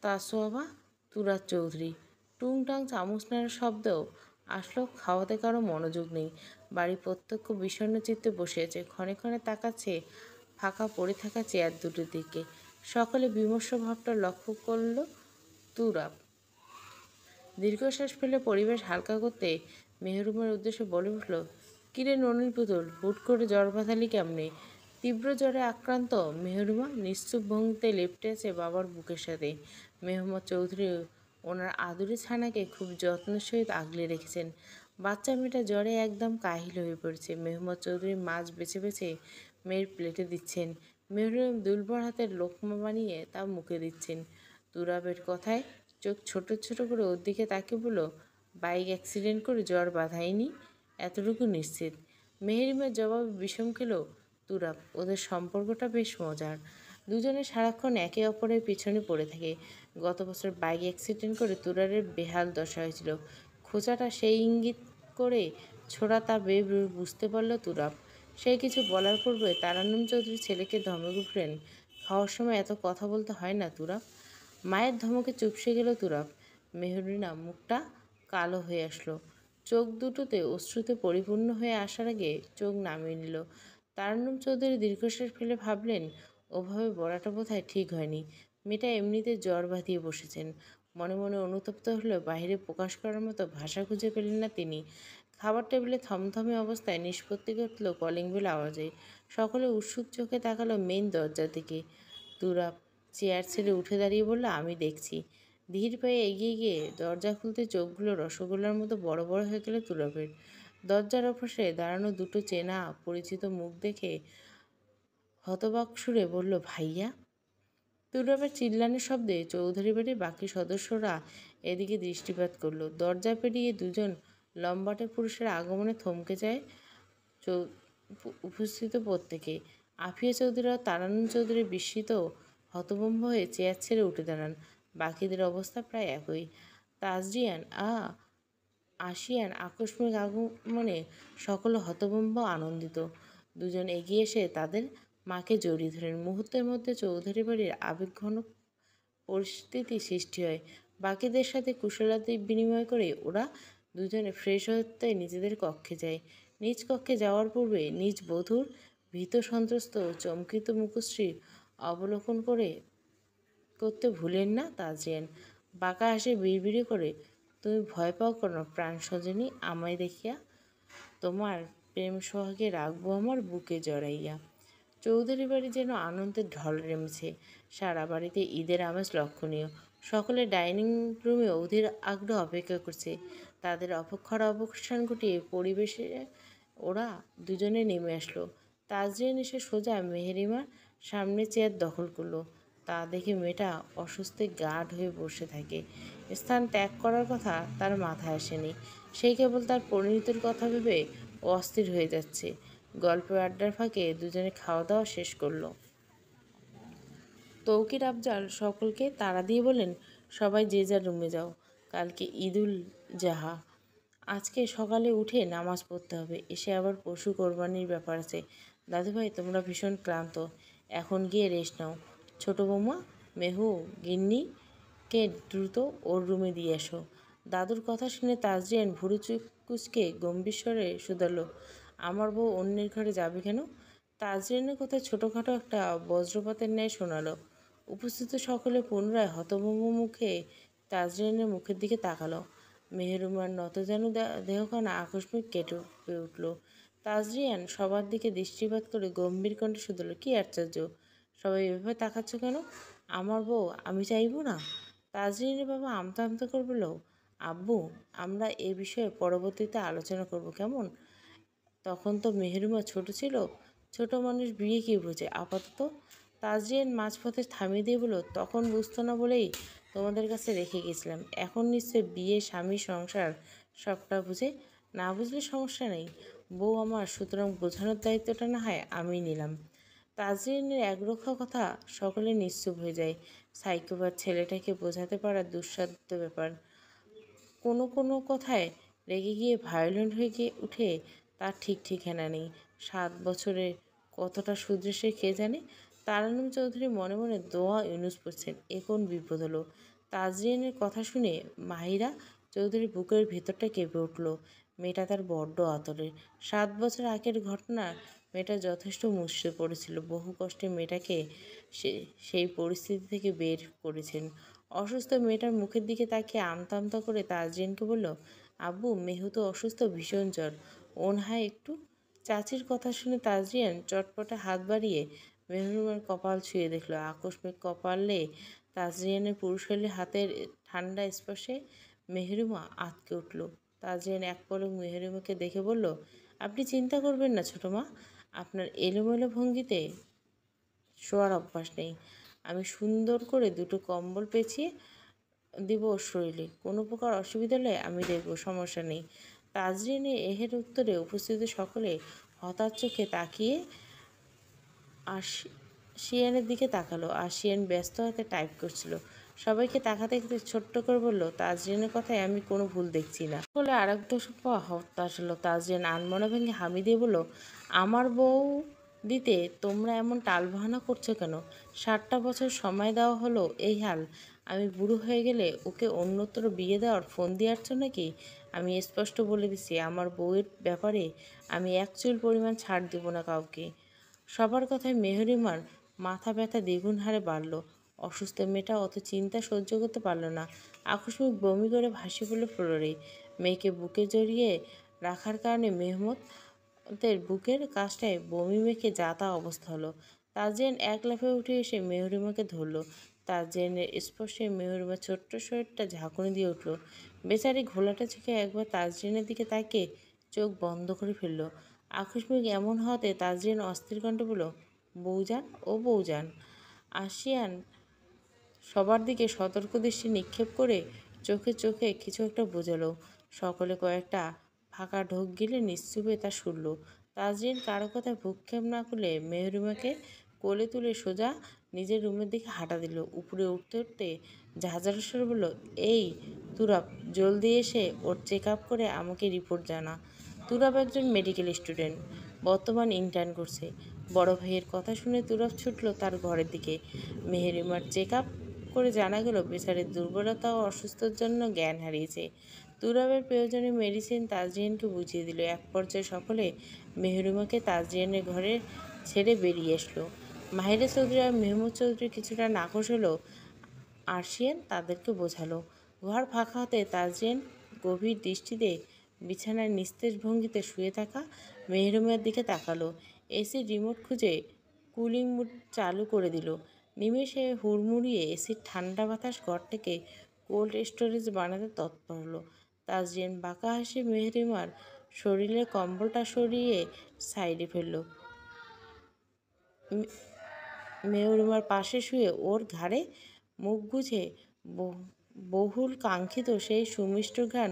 তাসোয়াবা তুরাজ চৌধুরী। টুংটাং চামচ নাড়ার শব্দেও আসলো। খাওয়াতে কারো মনোযোগ নেই। বাড়ি প্রত্যক্ষ বিষণ্ণ চিত্তে বসে আছে, ক্ষণে ক্ষণে তাকাচ্ছে ফাঁকা পড়ে থাকা চেয়ার দুটোর দিকে। সকলে বিমর্ষ ভাবটা লক্ষ্য করল তুরাব। দীর্ঘশ্বাস ফেলে পরিবেশ হালকা করতে মেহরুমের উদ্দেশ্যে বলে উঠল, কিরে ননির পুতুল, হুট করে জ্বর বাঁধালি কেমনে? তীব্র জ্বরে আক্রান্ত মেহরুমা নিশ্চুপ ভঙ্গিতে লেপ্টে আছে বাবার বুকের সাথে। মেহমুদ চৌধুরী ওনার আদুরে ছানাকে খুব যত্নের সহিত আগলে রেখেছেন। বাচ্চা মেয়েটা জ্বরে একদম কাহিল হয়ে পড়েছে। মেহমুদ চৌধুরী মাছ বেছে বেছে মেয়ের প্লেটে দিচ্ছেন। মেহরুম দুর্বল হাতের লোকমা বানিয়ে তা মুখে দিচ্ছেন। তুরাবের কথায় চোখ ছোট ছোট করে ওর দিকে তাকে বলল, বাইক অ্যাক্সিডেন্ট করে জ্বর বাঁধায়নি, এতটুকু নিশ্চিত। মেহেরিমের জবাবে বিষম খেল তুরাব। ওদের সম্পর্কটা বেশ মজার। দুজনে সারাক্ষণ একে অপরের পিছনে পড়ে থাকে। গত বছর বাইক অ্যাক্সিডেন্ট করে তুরারের বেহাল দশা হয়েছিল। খোঁচাটা সেই ইঙ্গিত করে ছোড়া তা বুঝতে পারল তুরাব। সে কিছু বলার পূর্বে তারান্নুম চৌধুরী ছেলেকে ধমক উঠলেন, খাওয়ার সময় এত কথা বলতে হয় না তুরাব। মায়ের ধমকে চুপসে গেল তুরাব। মেহরিনা মুখটা কালো হয়ে আসলো। চোখ দুটোতে অশ্রুতে পরিপূর্ণ হয়ে আসার আগে চোখ নামিয়ে নিল। তারান্নুম চৌধুরী দীর্ঘশ্বাস ফেলে ভাবলেন, ওভাবে বলাটা বোধহয় ঠিক হয়নি। মেয়েটা এমনিতে জ্বর বাঁধিয়ে বসেছেন। মনে মনে অনুতপ্ত হলেও বাইরে প্রকাশ করার মতো ভাষা খুঁজে পেলেন না তিনি। খাবার টেবিলে থমথমে অবস্থায় নিষ্পত্তি ঘটল কলিং বেল আওয়াজে। সকলে উৎসুক চোখে তাকালো মেইন দরজার দিকে। তুরাব চেয়ার ছেড়ে উঠে দাঁড়িয়ে বলল, আমি দেখছি। ধীর পায়ে এগিয়ে গিয়ে দরজা খুলতে চোখগুলো রসগোল্লার মতো বড় বড় হয়ে গেল তুরাবের। দরজার ওপাশে দাঁড়ানো দুটো চেনা পরিচিত মুখ দেখে হতবাক সুরে বলল, ভাইয়া। দুর্গাবার চিল্লানোর শব্দে চৌধুরী বাড়ির বাকি সদস্যরা এদিকে দৃষ্টিপাত করলো। দরজা পেরিয়ে দুজন লম্বাটে পুরুষের আগমনে থমকে যায় উপস্থিত প্রত্যেকে। আফিয়া চৌধুরী আর তারানন্দ চৌধুরী বিস্মিত হতভম্ব হয়ে চেয়ার ছেড়ে উঠে দাঁড়ান। বাকিদের অবস্থা প্রায় একই। তাজরিয়ান আসিয়ান আকস্মিক আগমনে সকলে হতভম্ব আনন্দিত। দুজন এগিয়ে এসে তাদের মাকে জড়িয়ে ধরেন। মুহূর্তের মধ্যে চৌধুরী বাড়ির আবেগঘন পরিস্থিতি সৃষ্টি হয়। বাকিদের সাথে কুশলাদি বিনিময় করে ওরা দুজনে ফ্রেশ হতে নিজেদের কক্ষে যায়। নিজ কক্ষে যাওয়ার পূর্বে নিজ বধূর ভীত সন্ত্রস্ত চমকিত মুখশ্রী অবলোকন করতে ভুলেন না তাজরিয়ান। বাঁকা হাসে বিড়বিড়ি করে, তুমি ভয় পাও কেন প্রাণ সজনী আমায় দেখিয়া? তোমার প্রেম সোহাগে রাখবো আমার বুকে জড়াইয়া। চৌধুরী বাড়ি যেন আনন্দের ঢল নেমেছে। সারা বাড়িতে ঈদের আমেজ লক্ষণীয়। সকলে ডাইনিং রুমে অধীর আগ্রহ অপেক্ষা করছে। তাদের অপেক্ষার অবসান ঘটিয়ে পরিবেশে ওরা দুজনে নেমে আসলো। তাজরিয়ান এসে সোজা মেহেরিমার সামনে চেয়ার দখল করলো। তা দেখে মেয়েটা অস্বস্তি গাঢ় হয়ে বসে থাকে। স্থান ত্যাগ করার কথা তার মাথায় আসেনি। সেই কেবল তার পরিণতির কথা ভেবে অস্থির হয়ে যাচ্ছে। গল্পের আড্ডার ফাঁকে দুজনে খাওয়া দাওয়া শেষ করলো। তৌকির আফজাল সকলকে তাড়া দিয়ে বলেন, সবাই যে যার রুমে যাও। কালকে ঈদুল জাহা। আজকে সকালে উঠে নামাজ পড়তে হবে। এসে আবার পশু কোরবানির ব্যাপার আছে। দাদুভাই, তোমরা ভীষণ ক্লান্ত, এখন গিয়ে রেস্ট নাও। ছোট বৌমা, মেহু গিন্নিকে দ্রুত ওর রুমে দিয়ে এসো। দাদুর কথা শুনে তাজরিয়ান ভুরু কুঁচকে গম্ভীর স্বরে শুধালো, আমার বউ অন্যের ঘরে যাবে কেন? তাজরিয়ানের কথা ছোটোখাটো একটা বজ্রপাতের ন্যায় শোনালো। উপস্থিত সকলে পুনরায় হতভম্ব মুখে তাজরিয়ানের মুখের দিকে তাকালো। মেহেরুমার নতজানু দেহখানা আকস্মিক কেটে উঠল। তাজরিয়ান সবার দিকে দৃষ্টিপাত করে গম্ভীর কণ্ঠে শুধালো, কি আশ্চর্য, সবাই এভাবে তাকাচ্ছ কেন? আমার বউ, আমি চাইব না? তাজরিয়ানের বাবা আমতা আমতা করে বলল, আব্বু, আমরা এ বিষয়ে পরবর্তীতে আলোচনা করব কেমন? তখন তো মেহেরুমা ছোট ছিল। ছোট মানুষ বিয়ে কী বোঝে আপাতত। তাজরিয়ান মাঝপথে থামিয়ে দিয়ে বলল, তখন বুঝতো না বলেই তোমাদের কাছে রেখে গেছিলাম। এখন নিশ্চয় বিয়ে, স্বামী, সংসার সবটা বুঝে। না বুঝলে সমস্যা নেই, বউ আমার, সুতরাং বোঝানোর দায়িত্বটা না হয় আমি নিলাম। তাজরিনের একরক্ষা কথা সকলে নিশ্চুপ হয়ে যায়। সাইকোপ্যাথ ছেলেটাকে বোঝাতে পারা দুঃসাধ্য ব্যাপার। কোনো কথায় রেগে গিয়ে ভায়োলেন্ট হয়ে উঠে তার ঠিক ঠিকানা নেই। 7 বছরে কতটা শুধরে সে কে জানে। তারানম চৌধুরী মনে মনে দোয়া ইউনুস পড়ছেন, এ কোন বিপদ হলো। তাজরিয়ানের কথা শুনে মাহিরা চৌধুরীর বুকের ভেতরটা কেঁপে উঠল। মেয়েটা তার বড্ড আদরের। 7 বছর আগের ঘটনা মেয়েটা যথেষ্ট মুষড়ে পড়েছিল। বহু কষ্টে মেয়েটাকে সেই পরিস্থিতি থেকে বের করেছেন। অসুস্থ মেয়েটার মুখের দিকে তাকিয়ে আমতা আমতা করে তাজরিয়ানকে বলল, আব্বু, মেহু তো অসুস্থ, ভীষণ জ্বর, ওনহায় একটু। চাচির কথা শুনে তাজরিয়ান চটপটে হাত বাড়িয়ে মেহরুমার কপাল ছুঁয়ে দেখল। আকস্মিক কপালে তাজরিয়ানের পুরুষালী হাতের ঠান্ডা স্পর্শে মেহরুমা আঁতকে উঠল। তাজরিয়ান এক পলক মেহরুমাকে দেখে বলল, আপনি চিন্তা করবেন না ছোটো মা, আপনার এলোমেলো ভঙ্গিতে শোয়ার অভ্যাস নেই। আমি সুন্দর করে 2টো কম্বল পেঁচিয়ে দিব ওর শরীরে। কোনো প্রকার অসুবিধা হলে আমি দেখব, সমস্যা নেই। তাজরিনের এহের উত্তরে উপস্থিত সকলে হতাশ চোখে তাকিয়ে শিয়ানের দিকে তাকালো। শিয়ান ব্যস্ত হাতে টাইপ করছিল। সবাইকে তাকাতে তাকাতে ছোট্ট করে বলল, তাজরিনের কথায় আমি কোনো ভুল দেখছি না। বলে আর এক দফা হতাশ হলো। তাজরিন আনমনা ভেঙে হামি দিয়ে বলল, আমার বউ দিতে তোমরা এমন টালবাহানা করছো কেন? 7টা বছর সময় দেওয়া হলো, এই হাল। আমি বুড়ো হয়ে গেলে ওকে অন্যত্র বিয়ে দেওয়ার ফোন দিয়ে আসছো নাকি? আমি স্পষ্ট বলে দিচ্ছি, আমার বউয়ের ব্যাপারে আমি এক চুল পরিমাণ ছাড় দেব না কাউকে। সবার কথায় মেহরিমার মাথা ব্যথা দ্বিগুণ হারে বাড়ল। অসুস্থ মেয়েটা অত চিন্তা সহ্য করতে পারল না। আকস্মিক বমি করে ভাসি পড়ল ফ্লোরে। মেয়েকে বুকে জড়িয়ে রাখার কারণে মেহমতের বুকের কাছটায় বমি মেখে যা তা অবস্থা হলো। তাজরিয়ান এক লাফে উঠে এসে মেহরিমাকে ধরল। তাজরিয়ানের স্পর্শে মেহরিমার ছোট্ট শরীরটা ঝাঁকুনি দিয়ে উঠল। বেচারি ঘোলাটা চোখে একবার তাজরিয়ানের দিকে তাকিয়ে চোখ বন্ধ করে ফেলল। আকস্মিক এমন হওয়াতে তাজরিয়ান অস্থির কণ্ঠে বলল, বউজান ও বউজান। আশিয়ান সবার দিকে সতর্ক দৃষ্টি নিক্ষেপ করে চোখে চোখে কিছু একটা বোঝালো। সকলে কয়েকটা ফাঁকা ঢোক গিলে নিশ্চুপে তা শুনল। তাজরিন কারো কথায় ভ্রুক্ষেপ না করলে মেহরুমাকে কোলে তুলে সোজা নিজের রুমের দিকে হাঁটা দিল। উপরে উঠতে উঠতে ঝাঁঝালো স্বরে বলল, এই তুরাব, জলদি এসে ওর চেক আপ করে আমাকে রিপোর্ট জানা। তুরাব একজন মেডিকেল স্টুডেন্ট, বর্তমান ইন্টার্ন করছে। বড় ভাইয়ের কথা শুনে তুরাব ছুটল তার ঘরের দিকে। মেহেরিমার চেক আপ করে জানা গেল বেচারের দুর্বলতা ও অসুস্থতার জন্য জ্ঞান হারিয়েছে। তুরাবের প্রয়োজনীয় মেডিসিন তাজরিয়ানকে বুঝিয়ে দিল। এক পর্যায়ে সকলে মেহরুমাকে তাজরিয়ানের ঘরে ছেড়ে বেরিয়ে আসলো। মাহিরা চৌধুরী আর মেহমুদ চৌধুরী কিছুটা নাখোশ হলো। আরশিয়ান তাদেরকে বোঝালো। ঘর ফাঁকা হতে তাজরিয়ান গভীর দৃষ্টিতে বিছানায় নিস্তেজ ভঙ্গিতে শুয়ে থাকা মেহরুমের দিকে তাকালো। এসির রিমোট খুঁজে কুলিং মুড চালু করে দিল। নিমেষে হুড়মুড়িয়ে এসির ঠান্ডা বাতাস ঘরটাকে কোল্ড স্টোরেজ বানাতে তৎপর হলো। তাজরিয়ান বাঁকা হাসি মেহরিমার শরীরের কম্বলটা সরিয়ে সাইডে ফেলল। মেহরিমার পাশে শুয়ে ওর ঘাড়ে মুখ গুজে বহুল কাঙ্ক্ষিত সেই সুমিষ্ট ঘ্রাণ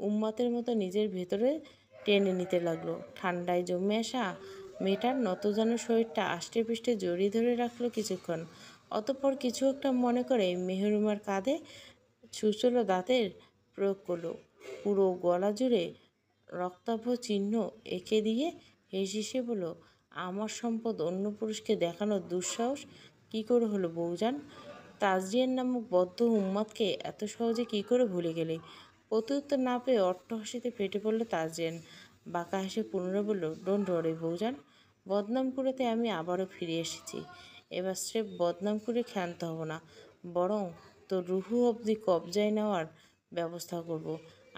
উন্মাতের মতো নিজের ভেতরে টেনে নিতে লাগলো। ঠান্ডায় জমে আসা মেয়েটার নতজানু শরীরটা আষ্টে পৃষ্ঠে জড়িয়ে ধরে রাখলো কিছুক্ষণ। অতঃপর কিছু একটা মনে করে মেহরুমার কাঁধে ছুঁচলো দাঁতের প্রয়োগ করলো। পুরো গলা জুড়ে রক্তাভ চিহ্ন এঁকে দিয়ে হেসে বলল, আমার সম্পদ অন্য পুরুষকে দেখানোর দুঃসাহস কী করে হলো বউজান? তাজরিয়ান নামক বদ্ধ উন্মাদকে এত সহজে কী করে ভুলে গেলে? প্রত্যুত্তর না পেয়ে অট্টহাসিতে ফেটে পড়ল তাজরিয়ান। বাঁকা হেসে পুনরায় বলল, ডোন্ট ওয়ারি বউজান, বদনামপুরেতে আমি আবারও ফিরে এসেছি। এবার স্রেফ বদনামপুরে ক্ষান্ত হব না, বরং তোর রুহু অবধি কবজায় নেওয়ার ব্যবস্থা করব।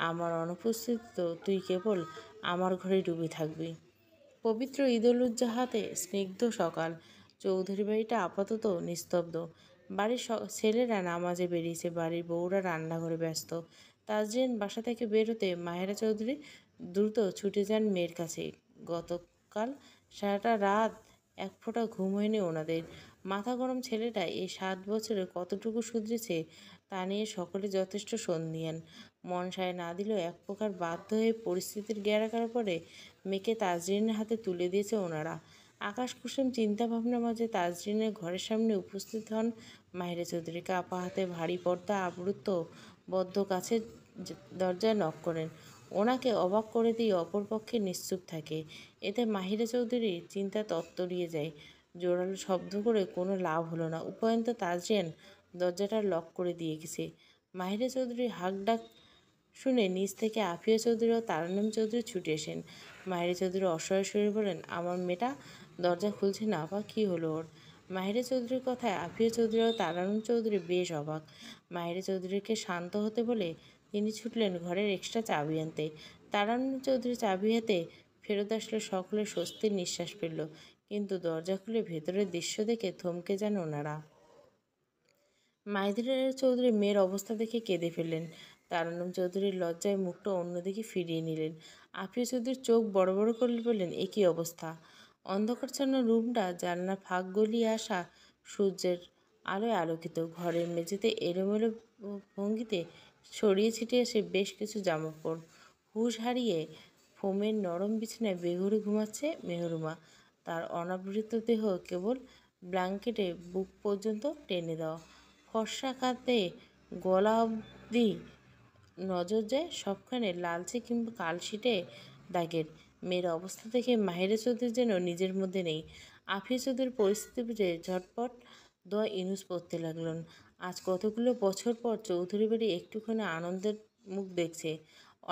আমার অনুপস্থিতিতে তুই কেবল আমার ঘরে ডুবে থাকবি। পবিত্র ঈদুল উজ্জাহাতে স্নিগ্ধ সকাল। চৌধুরী বাড়িটা আপাতত নিস্তব্ধ। বাড়ির ছেলেরা নামাজে বেরিয়েছে, বাড়ির বউরা রান্নাঘরে ব্যস্ত। তাজরিয়ান বাসা থেকে বের হতে মাহেরা চৌধুরী দ্রুত ছুটে যান মেয়ের কাছে। গতকাল সারাটা রাত এক ফোঁটা ঘুম হয়নি ওনাদের। মাথা গরম ছেলেটা এই 7 বছরে কতটুকু শুধরেছে তা নিয়ে সকলে যথেষ্ট সন্দিহান। মন সায় না দিলেও এক প্রকার বাধ্য হয়ে পরিস্থিতির গ্যারাকার পরে মেয়েকে তাজরিনের হাতে তুলে দিয়েছে ওনারা। আকাশ কুসুম চিন্তাভাবনার মাঝে তাজরিনের ঘরের সামনে উপস্থিত হন মাহিরা চৌধুরী। কাপা হাতে ভারী পর্দা আবৃত বদ্ধ কাছের দরজায় নক করেন। ওনাকে অবাক করে দিয়ে অপরপক্ষে নিশ্চুপ থাকে। এতে মাহিরা চৌধুরীর চিন্তা তত্তরিয়ে যায়। জোরালো শব্দ করে কোনো লাভ হলো না। উপরন্ত তাজরিয়ান দরজাটা লক করে দিয়ে গেছে। মাহিরা চৌধুরীর হাঁক ডাক শুনে নিচ থেকে আফিয়া চৌধুরী ও তারানম চৌধুরী ছুটে আসেন। মাহিরা চৌধুরী অসহায় শরীরে বলেন, আমার মেয়েটা দরজা খুলছে না আপা, কী হলো ওর? মাহিরা চৌধুরীর কথায় আফিয়া চৌধুরী ও তারানম চৌধুরী বেশ অবাক। মাহিরা চৌধুরীকে শান্ত হতে বলে তিনি ছুটলেন ঘরের এক্সট্রা চাবি আনতে। তারানম চৌধুরী চাবি হাতে ফেরত আসলে সকলে স্বস্তির নিঃশ্বাস ফেলল। কিন্তু দরজা খুলে ভেতরের দৃশ্য দেখে থমকে যান ওনারা। মাহিরা চৌধুরী মেয়ের অবস্থা দেখে কেঁদে ফেললেন। তারানম চৌধুরীর লজ্জায় মুখটা অন্যদিকে ফিরিয়ে নিলেন। আফিয়া চৌধুরীর চোখ বড় বড় করলে বললেন, এ কী অবস্থা? অন্ধকারচ্ছন্ন রুমটা জানলার ফাঁক গলিয়ে আসা সূর্যের আলোয় আলোকিত। ঘরের মেঝেতে এলোমেলো ভঙ্গিতে ছড়িয়ে ছিটিয়ে আসে বেশ কিছু জামাকাপড়। হুঁশ হারিয়ে ফোমের নরম বিছানায় বেঘরে ঘুমাচ্ছে মেহরুমা। তার অনাবৃত দেহ কেবল ব্ল্যাঙ্কেটে বুক পর্যন্ত টেনে দেওয়া। ফর্সা কাঁধে গলা অবধি নজর যায় সবখানে লালচে কিংবা কালশিটে দাগের। মেয়ের অবস্থা দেখে মাহিরা চৌধুরী যেন নিজের মধ্যে নেই। আফিয়া চৌধুরীর পরিস্থিতি বুঝে ঝটপট দোয়া ইনুস পড়তে লাগলেন। আজ কতগুলো বছর পর চৌধুরী বাড়ি একটুখানি আনন্দের মুখ দেখছে।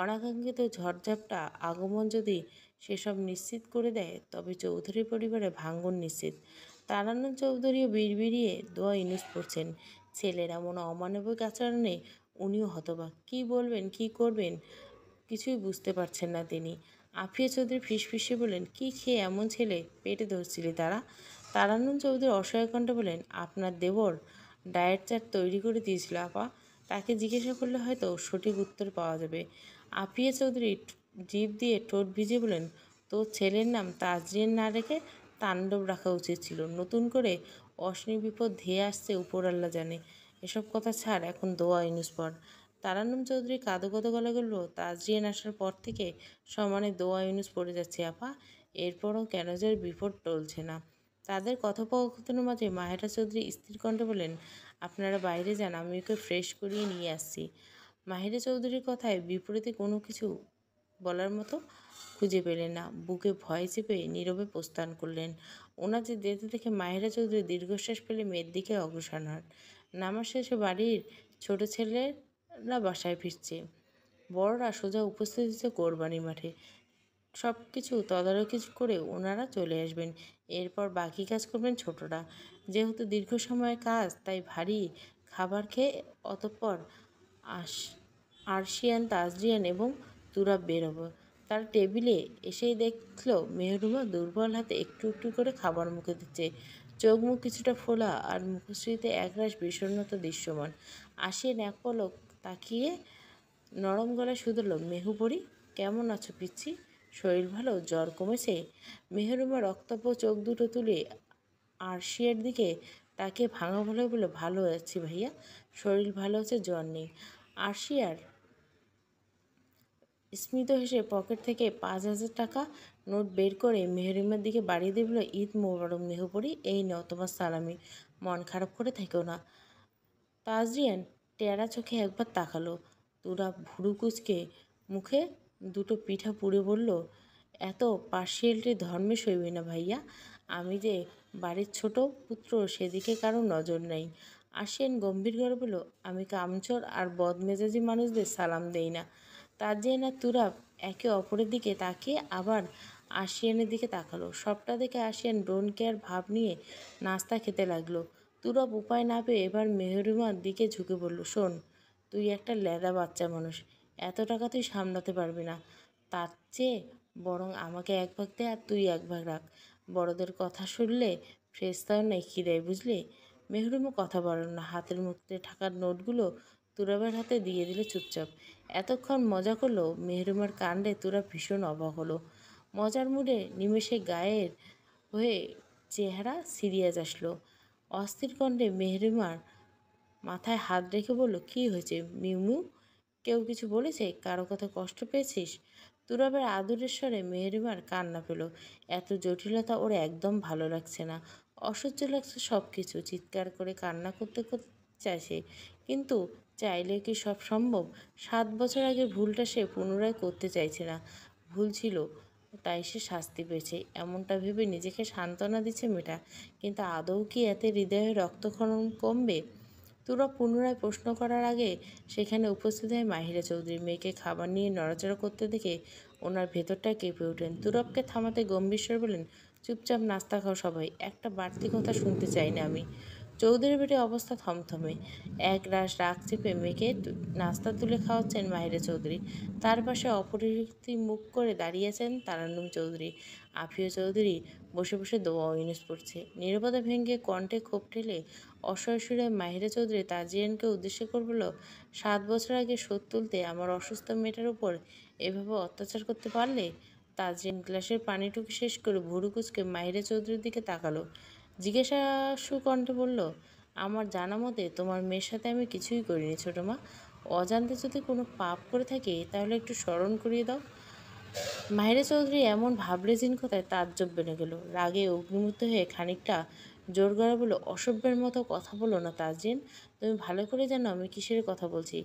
অনাকাঙ্ক্ষিত ঝড়ঝাপটা আগমন যদি সেসব নিশ্চিত করে দেয়, তবে চৌধুরী পরিবারে ভাঙ্গন নিশ্চিত। তারানন্দ চৌধুরীও বিড়বিড়িয়ে দোয়া ইনুস পড়ছেন। ছেলের এমন অমানবিক আচরণে উনিও হতবাক। কী বলবেন, কী করবেন কিছুই বুঝতে পারছেন না তিনি। আফিয়া চৌধুরী ফিসফিসে বলেন, কী খেয়ে এমন ছেলে পেটে ধরছিলি তারা? তারানন্দ চৌধুরী অসহায় কণ্ঠে বলেন, আপনার দেবর ডায়েট চার্ট তৈরি করে দিয়েছিল আপা, তাকে জিজ্ঞাসা করলে হয়তো সঠিক উত্তর পাওয়া যাবে। আফিয়া চৌধুরী জিভ দিয়ে ঠোঁট ভিজে বলেন, তোর ছেলের নাম তাজরিয়ান না রেখে তাণ্ডব রাখা উচিত ছিল। নতুন করে অশনি বিপদ ধেয়ে আসছে উপরাল্লা জানে। এসব কথা ছাড়, এখন দোয়া ইউনুস পড়। তারান্নুম চৌধুরী কাঁদো কাঁদো গলা বলল, তাজরিয়ান আসার পর থেকে সমানে দোয়া ইউনুস পড়ে যাচ্ছে আপা। এরপরও কেন যে বিপদ টলছে না। তাদের কথোপকথনের মাঝে মাহেরা চৌধুরী স্থির কণ্ঠে বললেন, আপনারা বাইরে যান, আমি ওকে ফ্রেশ করিয়ে নিয়ে আসছি। মাহিরা চৌধুরীর কথায় বিপরীতে কোনো কিছু বলার মতো খুঁজে পেলেন না। বুকে ভয় চেপে নীরবে প্রস্থান করলেন। ওনাদের যেতে দেখে মাহিরা চৌধুরী দীর্ঘশ্বাস ফেলে মেয়ের দিকে অগ্রসর হন। নামাজ শেষে বাড়ির ছোট ছেলেরা বাসায় ফিরছে। বড়রা সোজা উপস্থিত হচ্ছে কোরবানি মাঠে। সব কিছু তদারকি করে ওনারা চলে আসবেন। এরপর বাকি কাজ করবেন ছোটরা। যেহেতু দীর্ঘ সময়ের কাজ, তাই ভারী খাবার খেয়ে অতঃপর আস আরশিয়ান, তাজরিয়ান এবং তুরাব বেরোবো। তার টেবিলে এসেই দেখলো মেহরুমা দুর্বল হাতে একটু একটু করে খাবার মুখে দিচ্ছে। চোখ মুখ কিছুটা ফোলা আর মুখশ্রীতে একরাশ বিষণ্ণতা দৃশ্যমান। আশিয়ান এক পলক তাকিয়ে নরম গলায় শুধল, মেহুপরি কেমন আছো পিচ্ছি? শরীর ভালো? জ্বর কমেছে? মেহরুমা রক্তাভ চোখ দুটো তুলে আরশিয়ার দিকে তাকে ভাঙা ভালো বলে, ভালো আছি ভাইয়া, শরীর ভালো আছে, জ্বর নেই। আরশিয়ার স্মিত হেসে পকেট থেকে 5,000 টাকা নোট বের করে মেহরিমার দিকে বাড়িয়ে দিয়ে বলল, ঈদ মোবারক মেহপরি, এই নাও তোমার সালামি, মন খারাপ করে থেকো না। তাজরিয়ান টেরা চোখে একবার তাকালো। তুরা ভুরু কুচকে মুখে দুটো পিঠা পুড়ে বলল, এত পার্সিয়ালিটি ধর্মে সইবে না ভাইয়া। আমি যে বাড়ির ছোট পুত্র, সেদিকে কারো নজর নেই। আশিয়ান গম্ভীর গলা বলল, আমি কামচোর আর বদমেজাজি মানুষদের সালাম দেই না। তাজরিয়ান আর তুরাব একে অপরের দিকে তাকিয়ে আবার আশিয়ানের দিকে তাকালো। সবটা দেখে আশিয়ান ডোন্ট কেয়ার ভাব নিয়ে নাস্তা খেতে লাগলো। তুরাব উপায় না পেয়ে এবার মেহরিমার দিকে ঝুঁকে বলল, শোন, তুই একটা ল্যাদা বাচ্চা মানুষ, এত টাকা তুই সামলাতে পারবি না। তার চেয়ে বরং আমাকে এক ভাগ দে আর তুই এক ভাগ রাখ। বড়দের কথা শুনলে ফ্রেস্তাও নেই খিদায়, বুঝলি? মেহরুমও কথা বলল না। হাতের মুখে ঠাকার নোটগুলো তুরাবের হাতে দিয়ে দিলে চুপচাপ। এতক্ষণ মজা করলো মেহরুমার কাণ্ডে তুরাব ভীষণ অবাক হলো। মজার মুডে নিমেষে গায়ের হয়ে চেহারা সিরিয়াস আসলো। অস্থির কণ্ঠে মেহরিমার মাথায় হাত রেখে বলল, কী হয়েছে মিউমিউ? কেউ কিছু বলেছে? কারো কথা কষ্ট পেয়েছিস? তুরাবের আদরের স্বরে মেহরিমার কান্না পেল। এত জটিলতা ওর একদম ভালো লাগছে না। অসহ্য লাগছে সব কিছু। চিৎকার করে কান্না করতে করতে চাইছে, কিন্তু চাইলে কি সব সম্ভব? 7 বছর আগের ভুলটা সে পুনরায় করতে চাইছে না। ভুল ছিল, তাই সে শাস্তি পেয়েছে, এমনটা ভেবে নিজেকে সান্ত্বনা দিচ্ছে মেয়েটা। কিন্তু আদৌ কি এতে হৃদয়ে রক্তক্ষরণ কমবে? তুরাব পুনরায় প্রশ্ন করার আগে সেখানে উপস্থিত হয় মাহিরা চৌধুরী। মেয়েকে খাবার নিয়ে নড়াচড়া করতে দেখে ওনার ভেতরটা কেঁপে ওঠেন। তুরাবকে থামাতে গম্ভীর স্বরে বলেন, চুপচাপ নাস্তা খাও সবাই, একটা বাড়তি কথা শুনতে চাই না আমি। চৌধুরী বেটির অবস্থা থমথমে। এক রাশ রাগ চেপে মেয়েকে নাস্তা তুলে খাওয়াচ্ছেন মাহিরা চৌধুরী। তার পাশে অপরিচিত মুখ করে দাঁড়িয়েছেন তারান্নুম চৌধুরী। আফিয়া চৌধুরী বসে বসে দোয়া ইউনুস পড়ছে। নীরবতা ভেঙে কণ্ঠে ক্ষোভ ঠেলে অসহায় সুরে মাহিরা চৌধুরী তাজিয়ানকে উদ্দেশ্য করে বলল, 7 বছর আগে শোধ তুলতে আমার অসুস্থ মেয়েটার উপর এভাবে অত্যাচার করতে পারলে? তাজিয়ান গ্লাসের পানিটুকু শেষ করে ভুরু কুচকে মাহিরা চৌধুরীর দিকে তাকালো। জিজ্ঞাসাসু কণ্ঠে বলল, আমার জানা মতে তোমার মেয়ের সাথে আমি কিছুই করিনি ছোটো মা। অজান্তে যদি কোনো পাপ করে থাকি তাহলে একটু স্মরণ করিয়ে দাও। মাহিরা চৌধুরী এমন ভাবলেজিন কথায় তাজ্জব বেড়ে গেল। রাগে অগ্নিমূর্ত হয়ে খানিকটা জোর গলা বলল, অসভ্যের মতো কথা বলো না তাজরিন, তুমি ভালো করে জানো আমি কিসের কথা বলছি।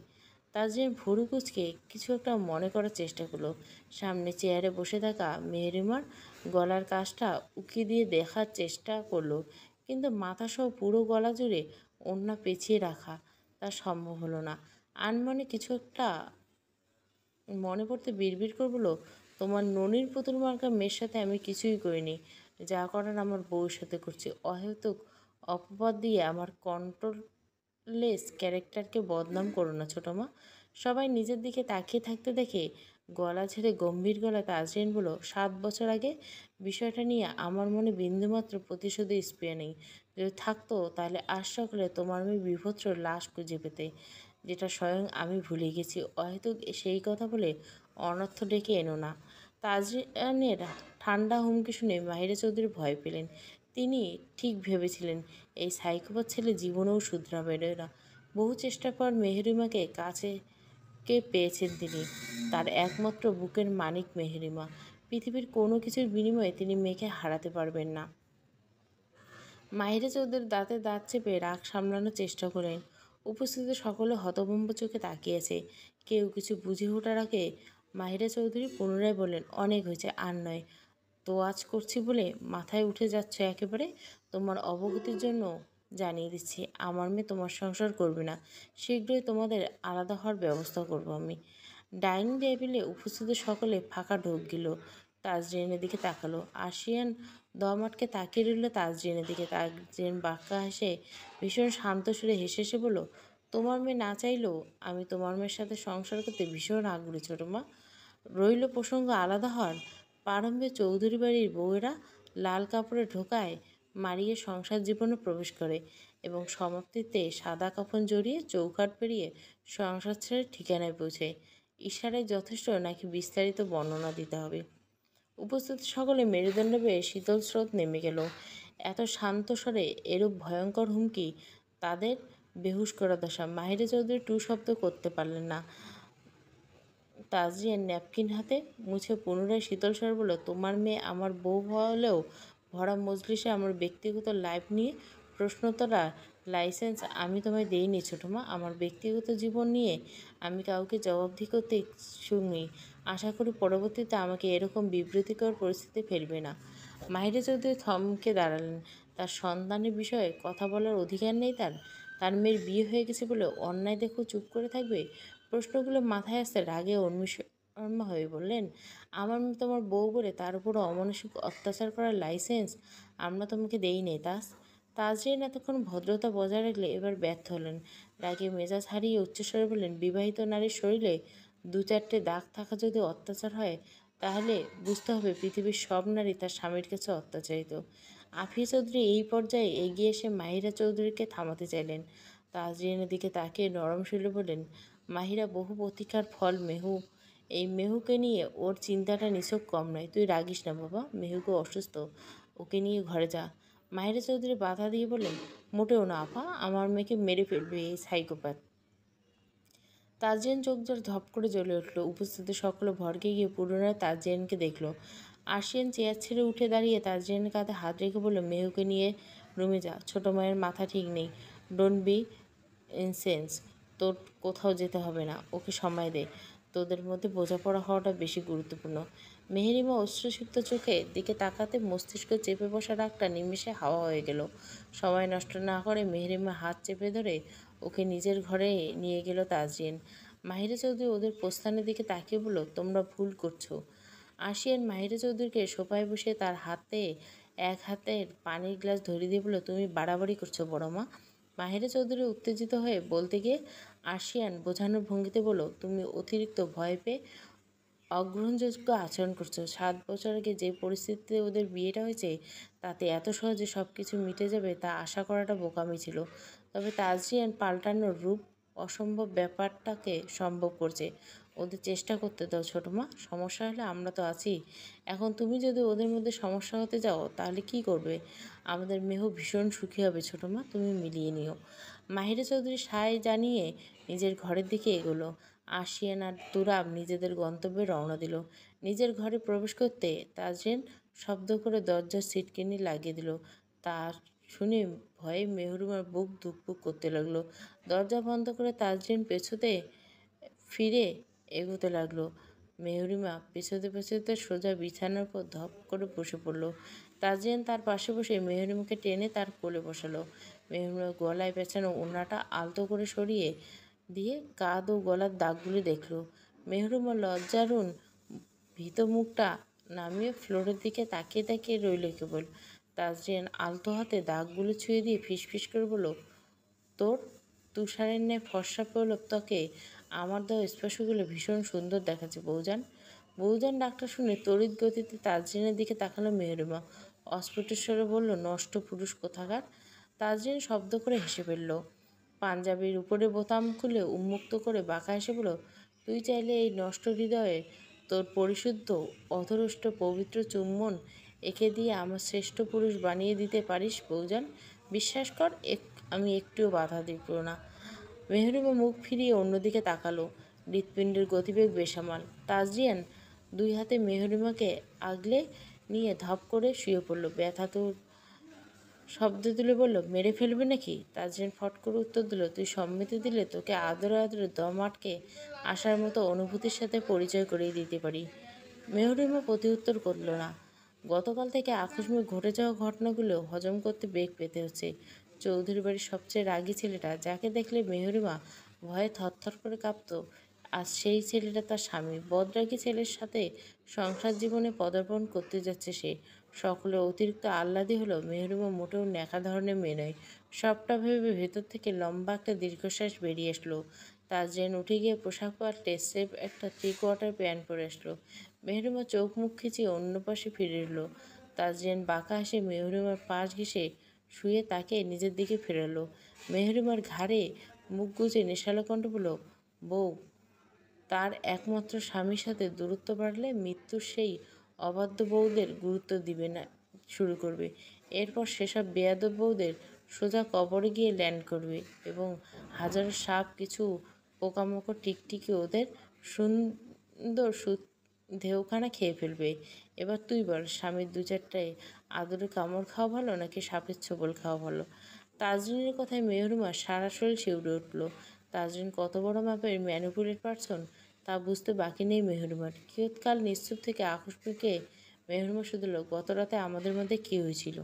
তাজরিন ভুরু কুচকে কিছু একটা মনে করার চেষ্টা করলো। সামনে চেয়ারে বসে থাকা মেহরিমার গলার কাজটা উকি দিয়ে দেখার চেষ্টা করলো, কিন্তু মাথাসহ পুরো গলা জুড়ে ওড়না পেঁচিয়ে রাখা তা সম্ভব হলো না। আনমনে কিছু একটা মনে পড়তে বিড়বিড় করে বলল, তোমার ননির পুতুল মার্কা মেয়ের সাথে আমি কিছুই করিনি, যা করার আমার বউয়ের সাথে করছি। অহেতুক অপবাদ দিয়ে আমার কন্ট্রোললেস ক্যারেক্টারকে বদনাম করো না ছোটো মা। সবাই নিজের দিকে তাকিয়ে থাকতে দেখে গলা ছেড়ে গম্ভীর গলায় তাজরিন বলল, 7 বছর আগে বিষয়টা নিয়ে আমার মনে বিন্দুমাত্র প্রতিশোধের স্পৃহা নেই। যদি থাকতো তাহলে আজ সকালে তোমার মেয়ে বিভৎস লাশ খুঁজে পেতে, যেটা স্বয়ং আমি ভুলে গেছি। অহেতুক সেই কথা বলে অনর্থ ডেকে এনো না। তাজরিনের ঠান্ডা হুমকি শুনে মাহিরা চৌধুরী ভয় পেলেন। তিনি ঠিক ভেবেছিলেন এই সাইকোপ্যাথ ছেলে জীবনেও শুধরাবে না। বহু চেষ্টার পর মেহেরিমাকে পেয়েছেন তিনি, তার একমাত্র বুকের মানিক মেহেরিমা। পৃথিবীর কোনো কিছুর বিনিময়ে তিনি মেয়েকে হারাতে পারবেন না। মাহিরা চৌধুরী দাঁতে দাঁত চেপে রাগ সামলানোর চেষ্টা করেন। উপস্থিত সকলে হতভম্ব চোখে তাকিয়েছে। কেউ কিছু বুঝে ওঠার আগে মাহিরা চৌধুরী পুনরায় বললেন, অনেক হয়েছে, আর নয়। তো আজ করছি বলে মাথায় উঠে যাচ্ছ একেবারে? তোমার অবগতির জন্য জানিয়ে দিচ্ছি, আমার মেয়ে তোমার সংসার করবে না। শীঘ্রই তোমাদের আলাদা হওয়ার ব্যবস্থা করব আমি। ডাইনিং টেবিলে উপস্থিত সকলে ফাঁকা ঢোক গেল। তাজরিনের দিকে তাকালো। আশিয়ান দম আটকে তাকিয়ে রইল তাজরিনের দিকে। তাজরিন বাঁকা হেসে ভীষণ শান্ত সুরে হেসে হেসে বলল, তোমার মেয়ে না চাইলেও আমি তোমার মেয়ের সাথে সংসার করতে ভীষণ আগ্রহী ছোটো মা। রইল প্রসঙ্গ আলাদা হওয়ার, প্রারম্ভে চৌধুরী বাড়ির বউয়েরা লাল কাপড়ে ঢোকায় মারিয়ে সংসার জীবনে প্রবেশ করে এবং সমাপ্তিতে সাদা কাফন জড়িয়ে চৌকাঠ পেরিয়ে সংসার ছেড়ে ঠিকানায় পৌঁছে। ইশারায় যথেষ্ট নাকি বিস্তারিত বর্ণনা দিতে হবে? উপস্থিত সকলে মেরুদণ্ড বেয়ে শীতল স্রোত নেমে গেল। এত শান্ত স্বরে এরূপ ভয়ঙ্কর হুমকি তাদের বেহুশ করা দশা। মাহিরা চৌধুরী টু শব্দ করতে পারলেন না। তাজরিন ন্যাপকিন হাতে মুছে পুনরায় শীতল স্বরে বলল, তোমার মেয়ে আমার বউ হলেও ভরা মজলিসে আমার ব্যক্তিগত লাইফ নিয়ে প্রশ্নোত্তরা লাইসেন্স আমি তোমায় দেইনি ছোটো মা। আমার ব্যক্তিগত জীবন নিয়ে আমি কাউকে জবাবদিহি করতে ইচ্ছুক নই। আশা করি পরবর্তীতে আমাকে এরকম বিব্রতিকর পরিস্থিতি ফেলবে না। মাহিরা চৌধুরী থমকে দাঁড়ালেন। তার সন্তানের বিষয়ে কথা বলার অধিকার নেই তার? তার মেয়ের বিয়ে হয়ে গেছে বলে অন্যায় দেখো চুপ করে থাকবে? প্রশ্নগুলো মাথায় আসতে রাগে উন্মিষণ্ণ হয়ে বললেন, আমার মেয়ে তোমার বউ বলে তার উপরও অমানসিক অত্যাচার করার লাইসেন্স আমরা তোমাকে দেই নেই তাজরিন এতক্ষণ ভদ্রতা বজায় রাখলে এবার ব্যর্থ হলেন। রাগে মেজাজ হারিয়ে উচ্চস্বরে বললেন, বিবাহিত নারীর শরীরে দু চারটে দাগ থাকা যদি অত্যাচার হয়, তাহলে বুঝতে হবে পৃথিবীর সব নারী তার স্বামীর কাছে অত্যাচারিত। আফিয়া চৌধুরী এই পর্যায়ে এগিয়ে এসে মাহিরা চৌধুরীকে থামাতে চাইলেন। তাজরিনের দিকে তাকিয়ে নরম সুরে বললেন, মাহিরা বহু প্রতীক্ষার ফল মেহু। এই মেহুকে নিয়ে ওর চিন্তাটা নিছক কম নয়। তুই রাগিস না বাবা, মেহুকে অসুস্থ, ওকে নিয়ে ঘরে যা। মাহিরা চৌধুরী বাধা দিয়ে বললেন, মোটেও না আপা, আমার মেয়েকে মেরে ফেলবে এই সাইকোপ্যাথ। তাজরিন চোখ জোর ধপ করে জ্বলে উঠল। উপস্থিত সকলে ভড়কে গিয়ে পুনরায় তাজরিনকে দেখল। আশিয়ান চেয়ার ছেড়ে উঠে দাঁড়িয়ে তাজরিনের কাঁধে হাত রেখে বলল, মেহুকে নিয়ে রুমে যা। ছোটো মায়ের মাথা ঠিক নেই। Don't be incense. তোর কোথাও যেতে হবে না, ওকে সময় দে। তোদের মধ্যে বোঝাপড়া হওয়াটা বেশি গুরুত্বপূর্ণ। মেহেরিমা অশ্রুসিক্ত চোখে দিকে তাকাতে মস্তিষ্ক চেপে বসা রাগটা নিমেষে হাওয়া হয়ে গেল। সময় নষ্ট না করে মেহেরিমা হাত চেপে ধরে ওকে নিজের ঘরে নিয়ে গেল তাজরিন। মাহিরা চৌধুরী ওদের প্রস্থানের দিকে তাকিয়ে বলল, তোমরা ভুল করছো। আশিয়ান মাহিরা চৌধুরীকে সোফায় বসে তার হাতে এক হাতের পানির গ্লাস ধরিয়ে দিয়ে বলল, তুমি বাড়াবাড়ি করছো বড় মা। মাহিরা চৌধুরী উত্তেজিত হয়ে বলতে গিয়ে আশিয়ান বোঝানোর ভঙ্গিতে বলল, তুমি অতিরিক্ত ভয় পেয়ে অগ্রহণযোগ্য আচরণ করছো। 7 বছর আগে যে পরিস্থিতিতে ওদের বিয়েটা হয়েছে, তাতে এত সহজে সব কিছু মিটে যাবে তা আশা করাটা বোকামি ছিল। তবে তাজরিয়ান পাল্টানোর রূপ অসম্ভব ব্যাপারটাকে সম্ভব করছে। ওদের চেষ্টা করতে দাও ছোটো মা, সমস্যা হলে আমরা তো আছি। এখন তুমি যদি ওদের মধ্যে সমস্যা হতে যাও তাহলে কি করবে? আমাদের মেহু ভীষণ সুখী হবে ছোটো মা, তুমি মিলিয়ে নিও। মাহিরা চৌধুরী সায় জানিয়ে নিজের ঘরের দিকে এগোলো। আশিয়ান আর তুরাব নিজেদের গন্তব্যে রওনা দিল। নিজের ঘরে প্রবেশ করতে তাজরিন শব্দ করে দরজার সিটকিনি লাগিয়ে দিল। তার শুনে ভয়ে মেহরুমার বুক ধুকপুক করতে লাগলো। দরজা বন্ধ করে তাজরিন পেছোতে ফিরে এগোতে লাগলো। মেহরিমা পেছোতে পেছোতে সোজা বিছানার উপর ধপ করে বসে পড়ল। তাজরিন তার পাশে বসে মেহরিমাকে টেনে তার কোলে বসালো। মেহরিমার গলায় পেঁচানো ওড়নাটা আলতো করে সরিয়ে দিয়ে কাঁধ ও গলার দাগগুলি দেখল। মেহরিমা লজ্জারুণ ভীত মুখটা নামিয়ে ফ্লোরের দিকে তাকিয়ে তাকিয়ে রইল কেবল। তাজরিন আলতো হাতে দাগগুলো ছুঁয়ে দিয়ে ফিসফিস করে বলল, তোর তুষারের ন্যায় ফর্সা প্রলেপ ত্বকে আমার দেওয়া স্পর্শগুলো ভীষণ সুন্দর দেখাচ্ছে বউজান। বউজান ডাক্তার শুনে তড়িৎ গতিতে তাজরিনের দিকে তাকালো মেহরিমা। অস্ফুটস্বরে বলল, নষ্ট পুরুষ কোথাকার। তাজরিন শব্দ করে হেসে ফেলল। পাঞ্জাবির উপরে বোতাম খুলে উন্মুক্ত করে বাঁকা হেসে বলল, তুই চাইলে এই নষ্ট হৃদয়ে তোর পরিশুদ্ধ অধরষ্ট পবিত্র চুম্বন এঁকে দিয়ে আমার শ্রেষ্ঠ পুরুষ বানিয়ে দিতে পারিস বউজান? বিশ্বাস কর, আমি একটুও বাধা দিব না। মেহরিমা মুখ ফিরিয়ে অন্যদিকে তাকালো। হৃৎপিণ্ডের গতিবেগ বেসামাল। তাজরিয়ান দুই হাতে মেহরিমাকে আগলে নিয়ে ধপ করে শুয়ে পড়ল। ব্যথা তোর শব্দ তুলে বলল, মেরে ফেলবে নাকি? তাজরিয়ান ফট করে উত্তর দিল, তুই সম্মতি দিলে তোকে আদরে আদরে দম আটকে আসার মতো অনুভূতির সাথে পরিচয় করিয়ে দিতে পারি। মেহরিমা প্রতি উত্তর করল না। গতকাল থেকে আকস্মিক ঘটে যাওয়া ঘটনাগুলো হজম করতে বেগ পেতে হচ্ছে। চৌধুরী বাড়ির সবচেয়ে রাগী ছেলেটা, যাকে দেখলে মেহরিমা ভয়ে থরথর করে কাঁপত, আজ সেই ছেলেটা তার স্বামী। বদরাগী ছেলের সাথে সংসার জীবনে পদার্পণ করতে যাচ্ছে সে। সকলে অতিরিক্ত আহ্লাদি হলো মেহরিমা মোটেও ন্যাকা ধরনের মেয়ে নয়। সবটা ভেবে ভেতর থেকে লম্বা একটা দীর্ঘশ্বাস বেরিয়ে আসলো। তাজরিয়ান উঠে গিয়ে পোশাক পাল্টে স্রেফ একটা 3/4 প্যান্ট পরে আসলো। মেহরিমা চোখ মুখ খিচিয়ে অন্য পাশে ফিরে এলো। তাজরিয়ান বাঁকা হেসে মেহরিমার পাশ ঘেঁষে শুয়ে তাকে নিজের দিকে ফেরালো। মেহরিমার ঘাড়ে মুখ গুজে নেশালো কণ্ঠে বলল, বউ তার একমাত্র স্বামীর সাথে দূরত্ব বাড়লে মৃত্যুর সেই অবাধ্য বউদের গুরুত্ব দিবে না শুরু করবে। এরপর সেসব বেয়াদব বউদের সোজা কবরে গিয়ে ল্যান্ড করবে এবং হাজারো সাপ, কিছু পোকামাকড়, টিকটিকি ওদের সুন্দর ঢেউখানা খেয়ে ফেলবে। এবার তুই বল, স্বামীর 2-4টায় আদরে কামড় খাওয়া ভালো নাকি সাপের ছোবল খাওয়া ভালো? তাজরিনের কথায় মেহরিমা সারা শরীর শিউরে উঠল। তাজরিন কত বড় মাপের ম্যানিপুলেট পারসন তা বুঝতে বাকি নেই মেহরিমার। কিয়ৎকাল নিশ্চুপ থেকে আকস্মিকে মেহরিমা শুধল, গত রাতে আমাদের মধ্যে কী হয়েছিল?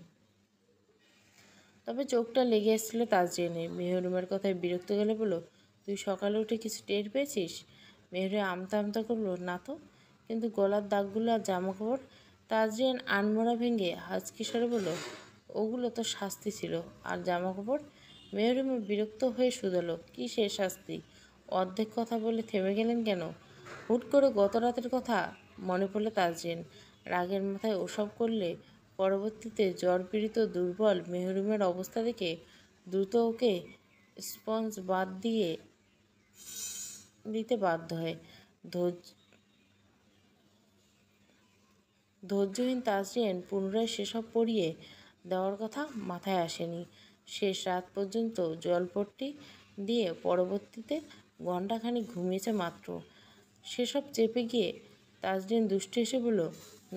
তবে চোখটা লেগে এসেছিল তাজরিনের। মেহরিমার কথায় বিরক্ত গেলে বলল, তুই সকালে উঠে কিছু টের পেয়েছিস? মেহরিমা আমতা আমতা করল, না তো, কিন্তু গলার দাগগুলো আর জামা কাপড়। তাজরিয়ান আনমরা ভেঙে হাঁচকি স্বরে বলল, ওগুলো তো শাস্তি ছিল, আর জামা কাপড়? মেহরিমা বিরক্ত হয়ে শুধালো, কিসের শাস্তি? অর্ধেক কথা বলে থেমে গেলেন কেন? হুট করে গত রাতের কথা মনে পড়ল তাজরিন। রাগের মাথায় ওসব করলে পরবর্তীতে জ্বরপীড়িত দুর্বল মেহরিমের অবস্থা দেখে দ্রুত ওকে স্পঞ্জ বাদ দিয়ে দিতে বাধ্য হয়। ধৈর্যহীন তাজরিয়ান পুনরায় সেসব পড়িয়ে দেওয়ার কথা মাথায় আসেনি। শেষ রাত পর্যন্ত জলপট্টি দিয়ে পরবর্তীতে ঘণ্টাখানিক ঘুমিয়েছে মাত্র। সেসব চেপে গিয়ে তাজরিন দুষ্টু এসে বলল,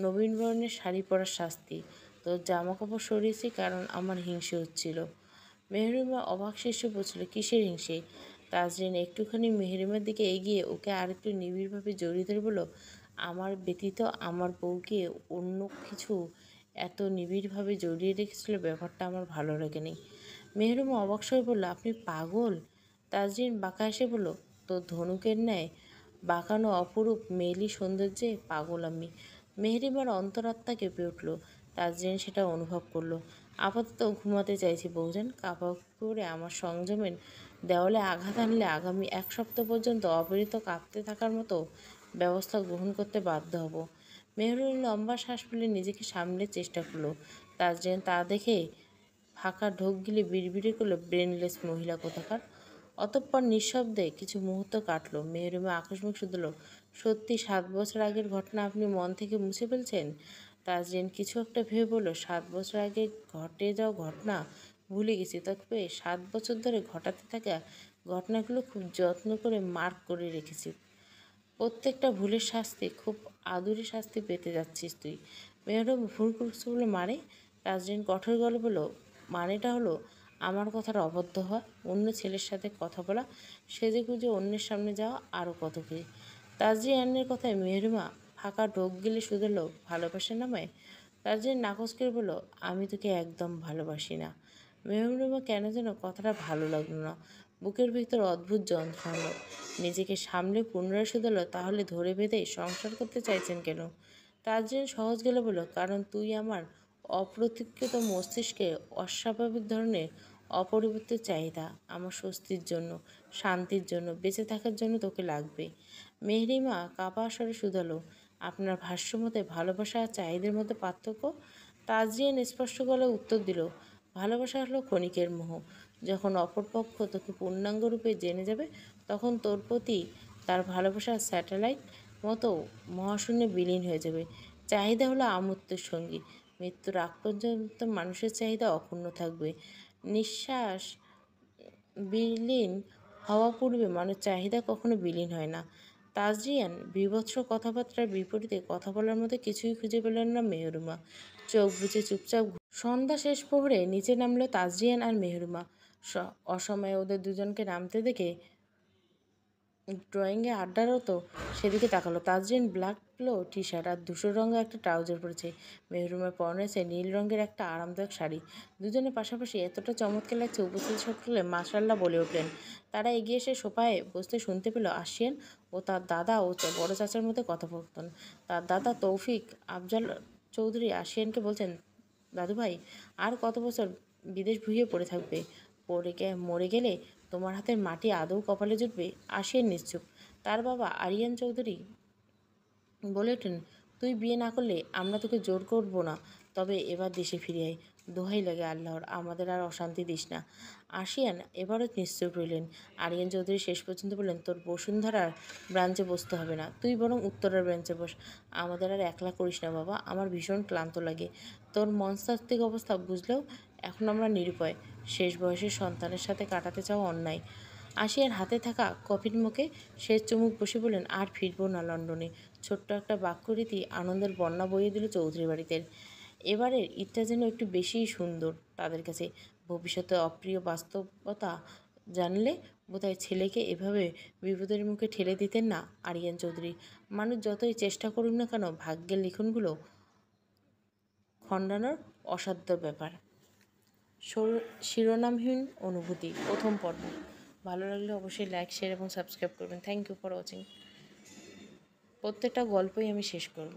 নবীন বরণের শাড়ি পরার শাস্তি, তোর জামা কাপড় সরিয়েছি কারণ আমার হিংসে হচ্ছিল। মেহরিমা অবাক শেষে পড়ছিল, কিসের হিংসে? তাজরিন একটুখানি মেহরিমার দিকে এগিয়ে ওকে আরেকটু নিবিড়ভাবে জড়িয়ে ধরে বলল, আমার ব্যতীত আমার বউকে অন্য কিছু এত নিবিড়ভাবে জড়িয়ে রেখেছিল, ব্যাপারটা আমার ভালো লাগেনি। মেহরিমা অবাক হয়ে বলল, আপনি পাগল? তাজরিন বাঁকা হেসে বলল, তোর ধনুকের ন্যায় বাঁকানো অপরূপ মেয়েলি সৌন্দর্যে পাগল আমি। মেহরিমার অন্তরাত্মা কেঁপে উঠল। তাজরিন সেটা অনুভব করলো। আপাতত ঘুমাতে চাইছি বউজান। কাপড় করে আমার সংযমের দেওয়ালে আঘাত আনলে আগামী 1 সপ্তাহ পর্যন্ত অবিরত কাঁপতে থাকার মতো ব্যবস্থা গ্রহণ করতে বাধ্য হব। মেহরুন লম্বা শ্বাস ফেলে নিজেকে সামলে চেষ্টা করলো। তাজরিন তা দেখে ফাঁকা ঢোক গিলে বিড়বিড়ে করলো, ব্রেনলেস মহিলা কোথাকার। অতঃপর নিঃশব্দে কিছু মুহূর্ত কাটলো। মেহরিমা আকস্মিক শুধলো, সত্যি 7 বছর আগের ঘটনা আপনি মন থেকে মুছে ফেলছেন? তাজরিন কিছু একটা ভেবে বলল, 7 বছর আগে ঘটে যাওয়া ঘটনা ভুলে গেছি, তবে 7 বছর ধরে ঘটাতে থাকা ঘটনাগুলো খুব যত্ন করে মার্ক করে রেখেছি। প্রত্যেকটা ভুলের শাস্তি, খুব আদুরে শাস্তি পেতে যাচ্ছিস তুই। মেয়েরা ভুল করছে বলে মানে? তাজরিন কঠোর গলে বলল, মানেটা হলো আমার কথার অবদ্ধ হওয়া, অন্য ছেলের সাথে কথা বলা, সেজেগুজে অন্যের সামনে যাওয়া, আরও কত কী। তাজরিয়ানের কথায় মেহরিমা ফাঁকা ঢোক গিলে শুধলো, ভালোবাসে নামায়? তাজরিন নাকচ করে বলল, আমি তোকে একদম ভালোবাসি না। মেহরিমা কেন যেন কথাটা ভালো লাগলো না। বুকের ভিতর অদ্ভুত যন্ত্রণা হলো। নিজেকে সামলে পুনরায় শুধালো, তাহলে ধরে বেঁধে সংসার করতে চাইছেন কেন? তাজরিন সহজ গেলে বলল, কারণ তুই আমার অপ্রতিকৃত মস্তিষ্কে অস্বাভাবিক ধরনের অপরিবর্তিত চাহিদা। আমার স্বস্তির জন্য, শান্তির জন্য, বেঁচে থাকার জন্য তোকে লাগবে। মেহরিমা কাঁপা স্বরে শুধালো, আপনার ভাষ্যমতে ভালোবাসা আর চাহিদার মধ্যে পার্থক্য? তাজরিয়ান স্পষ্ট গলায় উত্তর দিল, ভালোবাসা হলো ক্ষণিকের মোহ। যখন অপরপক্ষ তোকে পূর্ণাঙ্গ রূপে জেনে যাবে, তখন তোর প্রতি তার ভালোবাসার স্যাটেলাইট মতো মহাশূন্যে বিলীন হয়ে যাবে। চাহিদা হলো আমূর্তের সঙ্গী। মৃত্যুর আগ পর্যন্ত মানুষের চাহিদা অক্ষুণ্ণ থাকবে। নিঃশ্বাস বিলীন হওয়া পূর্বে মানুষ চাহিদা কখনো বিলীন হয় না। তাজরিয়ান বিভৎস কথাবার্তার বিপরীতে কথা বলার মতো কিছুই খুঁজে পেলেন না মেহরুমা। চোখ বুজে চুপচাপ সন্ধ্যা শেষ প্রহরে নিচে নামলো তাজরিয়ান আর মেহরুমা। অসময়ে ওদের দুজনকে নামতে দেখে ড্রয়িংয়ে আড্ডারত সেদিকে তাকালো। Tajrin black blue T shirt আর ধূসর রঙের একটা ট্রাউজার পরেছে। মেহরুমের পরনে আছে নীল রঙের একটা আরামদায়ক শাড়ি। দুজনের পাশাপাশি এতটা চমৎকার লাগছে, উপস্থিত সকলে মাশাআল্লাহ বলে উঠলেন। তারা এগিয়ে এসে সোফায় বসতে শুনতে পেল আশিয়ান ও তার দাদা ও বড় চাচার মধ্যে কথোপকথন। তার দাদা তৌফিক আফজাল চৌধুরী আশিয়ানকে বলছেন, দাদু ভাই, আর কত বছর বিদেশ ভুঁইয়ে পড়ে থাকবে? মরে গেলে তোমার হাতের মাটি আদৌ কপালে জুটবে? আশিয়ান নিশ্চুপ। তার বাবা আরিয়ান চৌধুরী বলে ওঠেন, তুই বিয়ে না করলে আমরা তোকে জোর করব না, তবে এবার দেশে ফিরে আয়। দোহাই লাগে আল্লাহর, আমাদের আর অশান্তি দিস না। আশিয়ান এবারও নিশ্চুপ রইলেন। আরিয়ান চৌধুরী শেষ পর্যন্ত বললেন, তোর বসুন্ধরার ব্রাঞ্চে বসতে হবে না, তুই বরং উত্তরার ব্রাঞ্চে বস। আমাদের আর একলা করিস না বাবা, আমার ভীষণ ক্লান্ত লাগে। তোর মনস্তাত্ত্বিক অবস্থা বুঝলেও এখন আমরা নিরুপায়। শেষ বয়সের সন্তানের সাথে কাটাতে চাওয়া অন্যায়। আশিয়ার হাতে থাকা কফির মুখে শেষ চুমুক বসে বললেন, আর ফিরব না লন্ডনে। ছোট্ট একটা বাক্যরীতি আনন্দের বন্যা বইয়ে দিল চৌধুরী বাড়িতে। এবারের ঈদটা যেন একটু বেশিই সুন্দর তাদের কাছে। ভবিষ্যতে অপ্রিয় বাস্তবতা জানলে বোধহয় ছেলেকে এভাবে বিপদের মুখে ঠেলে দিতেন না আরিয়ান চৌধুরী। মানুষ যতই চেষ্টা করুক না কেন, ভাগ্যের লিখনগুলো খণ্ডানোর অসাধ্য ব্যাপার। শিরোনামহীন অনুভূতি, প্রথম পর্ব। ভালো লাগলে অবশ্যই লাইক, শেয়ার এবং সাবস্ক্রাইব করবেন। Thank you for watching. প্রত্যেকটা গল্পই আমি শেষ করব।